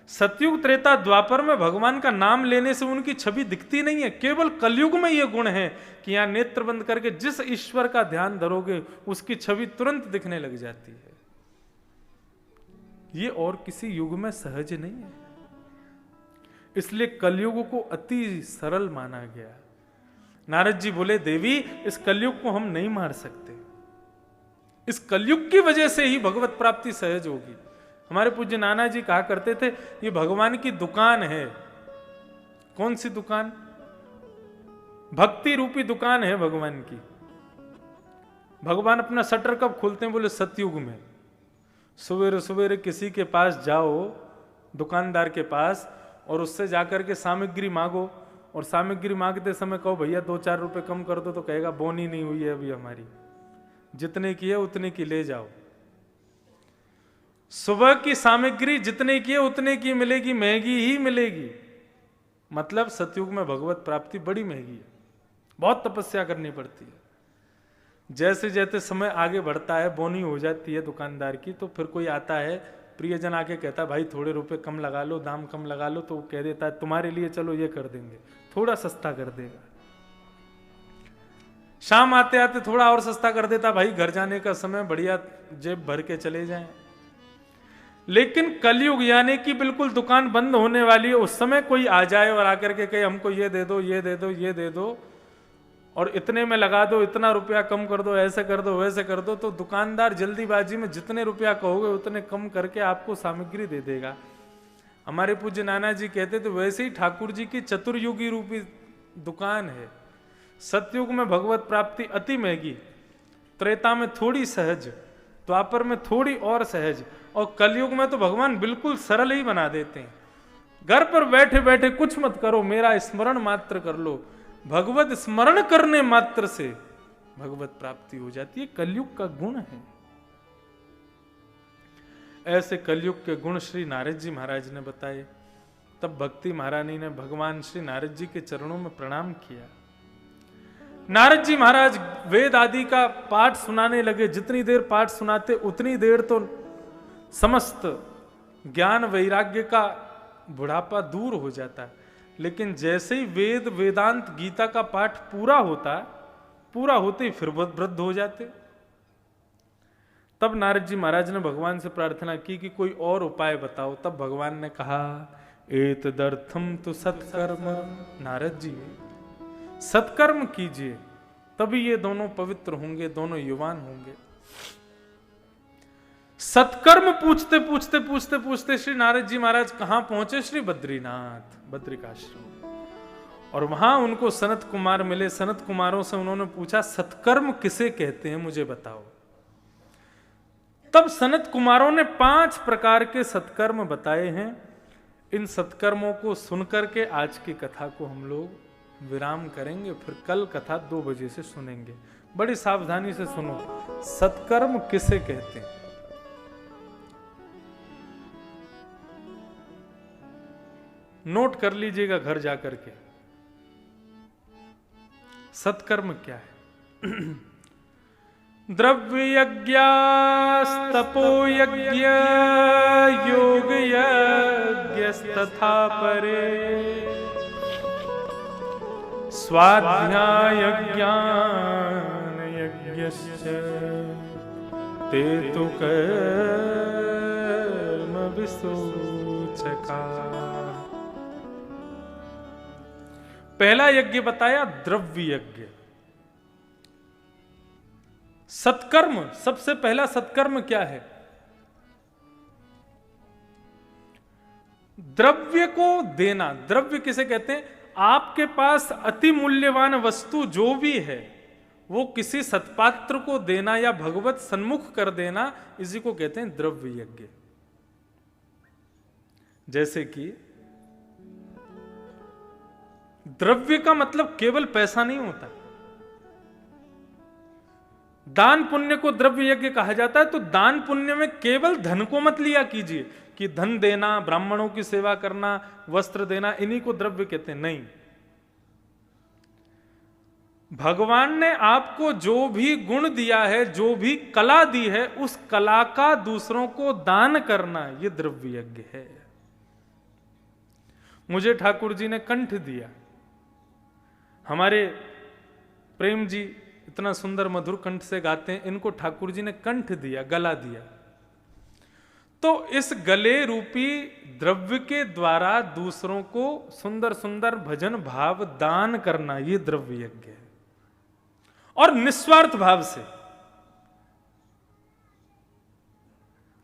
सतयुग त्रेता द्वापर में भगवान का नाम लेने से उनकी छवि दिखती नहीं है। केवल कलयुग में यह गुण है कि यहां नेत्र बंद करके जिस ईश्वर का ध्यान धरोगे उसकी छवि तुरंत दिखने लग जाती है। ये और किसी युग में सहज नहीं है, इसलिए कलयुग को अति सरल माना गया। नारद जी बोले देवी इस कलयुग को हम नहीं मार सकते, इस कलयुग की वजह से ही भगवत प्राप्ति सहज होगी। हमारे पूज्य नाना जी कहा करते थे ये भगवान की दुकान है। कौन सी दुकान? भक्ति रूपी दुकान है भगवान की। भगवान अपना शटर कब खोलते हैं? बोले सतयुग में। सवेरे सवेरे किसी के पास जाओ, दुकानदार के पास, और उससे जाकर के सामग्री मांगो, और सामग्री मांगते समय कहो भैया 2-4 रुपए कम कर दो, तो कहेगा बोनी नहीं हुई है अभी हमारी, जितने की है उतने की ले जाओ। सुबह की सामग्री जितने की है उतने की मिलेगी, महंगी ही मिलेगी। मतलब सतयुग में भगवत प्राप्ति बड़ी महंगी है, बहुत तपस्या करनी पड़ती है। जैसे जैसे समय आगे बढ़ता है, बोनी हो जाती है दुकानदार की, तो फिर कोई आता है, प्रियजन आके कहता है भाई थोड़े रुपए कम लगा लो, दाम कम लगा लो, तो वो कह देता है तुम्हारे लिए चलो ये कर देंगे, थोड़ा सस्ता कर देगा। शाम आते आते थोड़ा और सस्ता कर देता, भाई घर जाने का समय, बढ़िया जेब भर के चले जाएं। लेकिन कलयुग यानी कि बिल्कुल दुकान बंद होने वाली है, उस समय कोई आ जाए और आकर के कहे हमको ये दे दो, ये दे दो, ये दे दो, और इतने में लगा दो, इतना रुपया कम कर दो, ऐसे कर दो, वैसे कर दो, तो दुकानदार जल्दीबाजी में जितने रुपया कहोगे उतने कम करके आपको सामग्री दे देगा। हमारे पूज्य नाना जी कहते थे वैसे ही ठाकुर जी की चतुर्युगी रूपी दुकान है। सतयुग में भगवत प्राप्ति अति महंगी, त्रेता में थोड़ी सहज, द्वापर में थोड़ी और सहज, और कलयुग में तो भगवान बिल्कुल सरल ही बना देते हैं। घर पर बैठे बैठे कुछ मत करो, मेरा स्मरण मात्र कर लो, भगवत स्मरण करने मात्र से भगवत प्राप्ति हो जाती है। कलयुग का गुण है। ऐसे कलयुग के गुण श्री नारद जी महाराज ने बताए। तब भक्ति महारानी ने भगवान श्री नारद जी के चरणों में प्रणाम किया। नारद जी महाराज वेद आदि का पाठ सुनाने लगे। जितनी देर पाठ सुनाते उतनी देर तो समस्त ज्ञान वैराग्य का बुढ़ापा दूर हो जाता है। लेकिन जैसे ही वेद वेदांत गीता का पाठ पूरा होते ही फिर वृद्ध हो जाते। तब नारद जी महाराज ने भगवान से प्रार्थना की कि कोई और उपाय बताओ। तब भगवान ने कहा एतदर्थम तो सत्कर्म, नारद जी सत्कर्म कीजिए, तभी ये दोनों पवित्र होंगे, दोनों युवान होंगे। सत्कर्म पूछते पूछते पूछते पूछते श्री नारद जी महाराज कहां पहुंचे? श्री बद्रीनाथ, बद्रिकाश्रम। और वहां उनको सनत कुमार मिले। सनत कुमारों से उन्होंने पूछा सत्कर्म किसे कहते हैं, मुझे बताओ। तब सनत कुमारों ने 5 प्रकार के सत्कर्म बताए हैं। इन सत्कर्मों को सुनकर के आज की कथा को हम लोग विराम करेंगे, फिर कल कथा 2 बजे से सुनेंगे। बड़ी सावधानी से सुनो, सत्कर्म किसे कहते हैं। नोट कर लीजिएगा घर जाकर के। सत्कर्म क्या है? द्रव्य यज्ञस्तपो यज्ञ योग यज्ञस्तथा परे स्वाध्याय ज्ञान यज्ञश्च ते तु कर्म विसूचका। पहला यज्ञ बताया द्रव्य यज्ञ। सत्कर्म, सबसे पहला सत्कर्म क्या है? द्रव्य को देना। द्रव्य किसे कहते हैं? आपके पास अति मूल्यवान वस्तु जो भी है वो किसी सत्पात्र को देना या भगवत सन्मुख कर देना, इसी को कहते हैं द्रव्य यज्ञ। जैसे कि द्रव्य का मतलब केवल पैसा नहीं होता। दान पुण्य को द्रव्य यज्ञ कहा जाता है। तो दान पुण्य में केवल धन को मत लिया कीजिए कि धन देना, ब्राह्मणों की सेवा करना, वस्त्र देना, इन्हीं को द्रव्य कहते हैं। नहीं, भगवान ने आपको जो भी गुण दिया है, जो भी कला दी है, उस कला का दूसरों को दान करना, यह द्रव्य यज्ञ है। मुझे ठाकुर जी ने कंठ दिया, हमारे प्रेम जी इतना सुंदर मधुर कंठ से गाते हैं, इनको ठाकुर जी ने कंठ दिया, गला दिया। तो इस गले रूपी द्रव्य के द्वारा दूसरों को सुंदर सुंदर भजन भाव दान करना, यह द्रव्य यज्ञ है। और निस्वार्थ भाव से।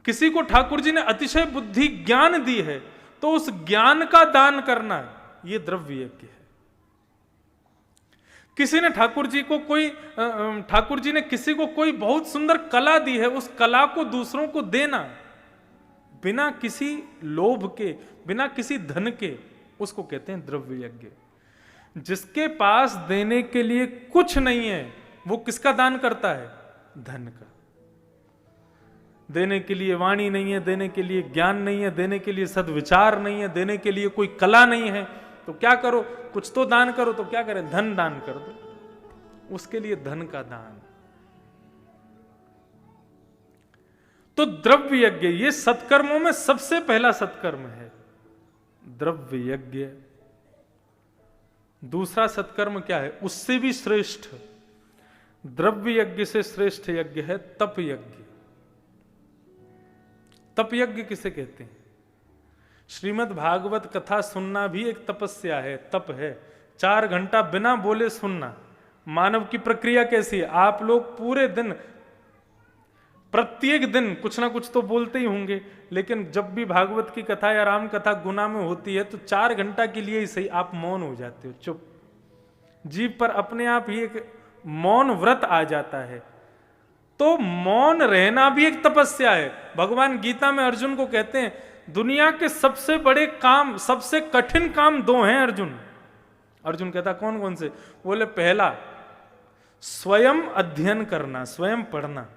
किसी को ठाकुर जी ने अतिशय बुद्धि ज्ञान दी है, तो उस ज्ञान का दान करना, यह द्रव्य यज्ञ है। किसी ने ठाकुर जी ने किसी को कोई बहुत सुंदर कला दी है, उस कला को दूसरों को देना बिना किसी लोभ के, बिना किसी धन के, उसको कहते हैं द्रव्य यज्ञ। जिसके पास देने के लिए कुछ नहीं है वो किसका दान करता है? धन का। देने के लिए वाणी नहीं है, देने के लिए ज्ञान नहीं है, देने के लिए सद्विचार नहीं है, देने के लिए कोई कला नहीं है, तो क्या करो? कुछ तो दान करो। तो क्या करें? धन दान कर दो। उसके लिए धन का दान। तो द्रव्य यज्ञ ये सत्कर्मों में सबसे पहला सत्कर्म है, द्रव्य यज्ञ। दूसरा सत्कर्म क्या है? उससे भी श्रेष्ठ, द्रव्य यज्ञ से श्रेष्ठ यज्ञ है तप यज्ञ। तप यज्ञ किसे कहते हैं? श्रीमद् भागवत कथा सुनना भी एक तपस्या है, तप है। 4 घंटा बिना बोले सुनना। मानव की प्रक्रिया कैसी है? आप लोग पूरे दिन, प्रत्येक दिन कुछ ना कुछ तो बोलते ही होंगे, लेकिन जब भी भागवत की कथा या राम कथा गुना में होती है तो 4 घंटा के लिए ही सही आप मौन हो जाते हो, चुप। जीभ पर अपने आप ही एक मौन व्रत आ जाता है। तो मौन रहना भी एक तपस्या है। भगवान गीता में अर्जुन को कहते हैं दुनिया के सबसे बड़े काम, सबसे कठिन काम 2 हैं अर्जुन। अर्जुन कहता कौन कौन से? बोले पहला स्वयं अध्ययन करना, स्वयं पढ़ना।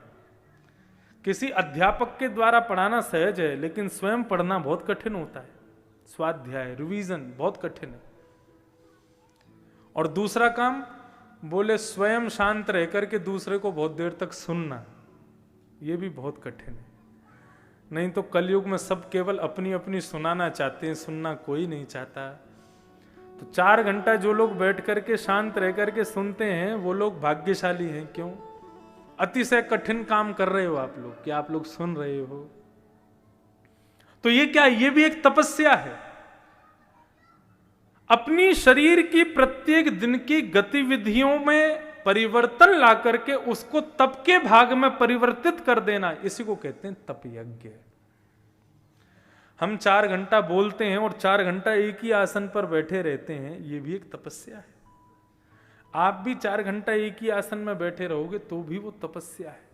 किसी अध्यापक के द्वारा पढ़ाना सहज है, लेकिन स्वयं पढ़ना बहुत कठिन होता है। स्वाध्याय, रिवीजन बहुत कठिन है। और दूसरा काम बोले स्वयं शांत रह करके दूसरे को बहुत देर तक सुनना, यह भी बहुत कठिन है। नहीं तो कलयुग में सब केवल अपनी अपनी सुनाना चाहते हैं, सुनना कोई नहीं चाहता। तो 4 घंटा जो लोग बैठ करके शांत रह करके सुनते हैं वो लोग भाग्यशाली हैं। क्यों? अतिशय कठिन काम कर रहे हो आप लोग, क्या आप लोग सुन रहे हो? तो ये क्या? ये भी एक तपस्या है। अपनी शरीर की प्रत्येक दिन की गतिविधियों में परिवर्तन ला करके उसको तप के भाग में परिवर्तित कर देना, इसी को कहते हैं तप यज्ञ। हम 4 घंटा बोलते हैं और 4 घंटा एक ही आसन पर बैठे रहते हैं, ये भी एक तपस्या है। आप भी 4 घंटा एक ही आसन में बैठे रहोगे तो भी वो तपस्या है।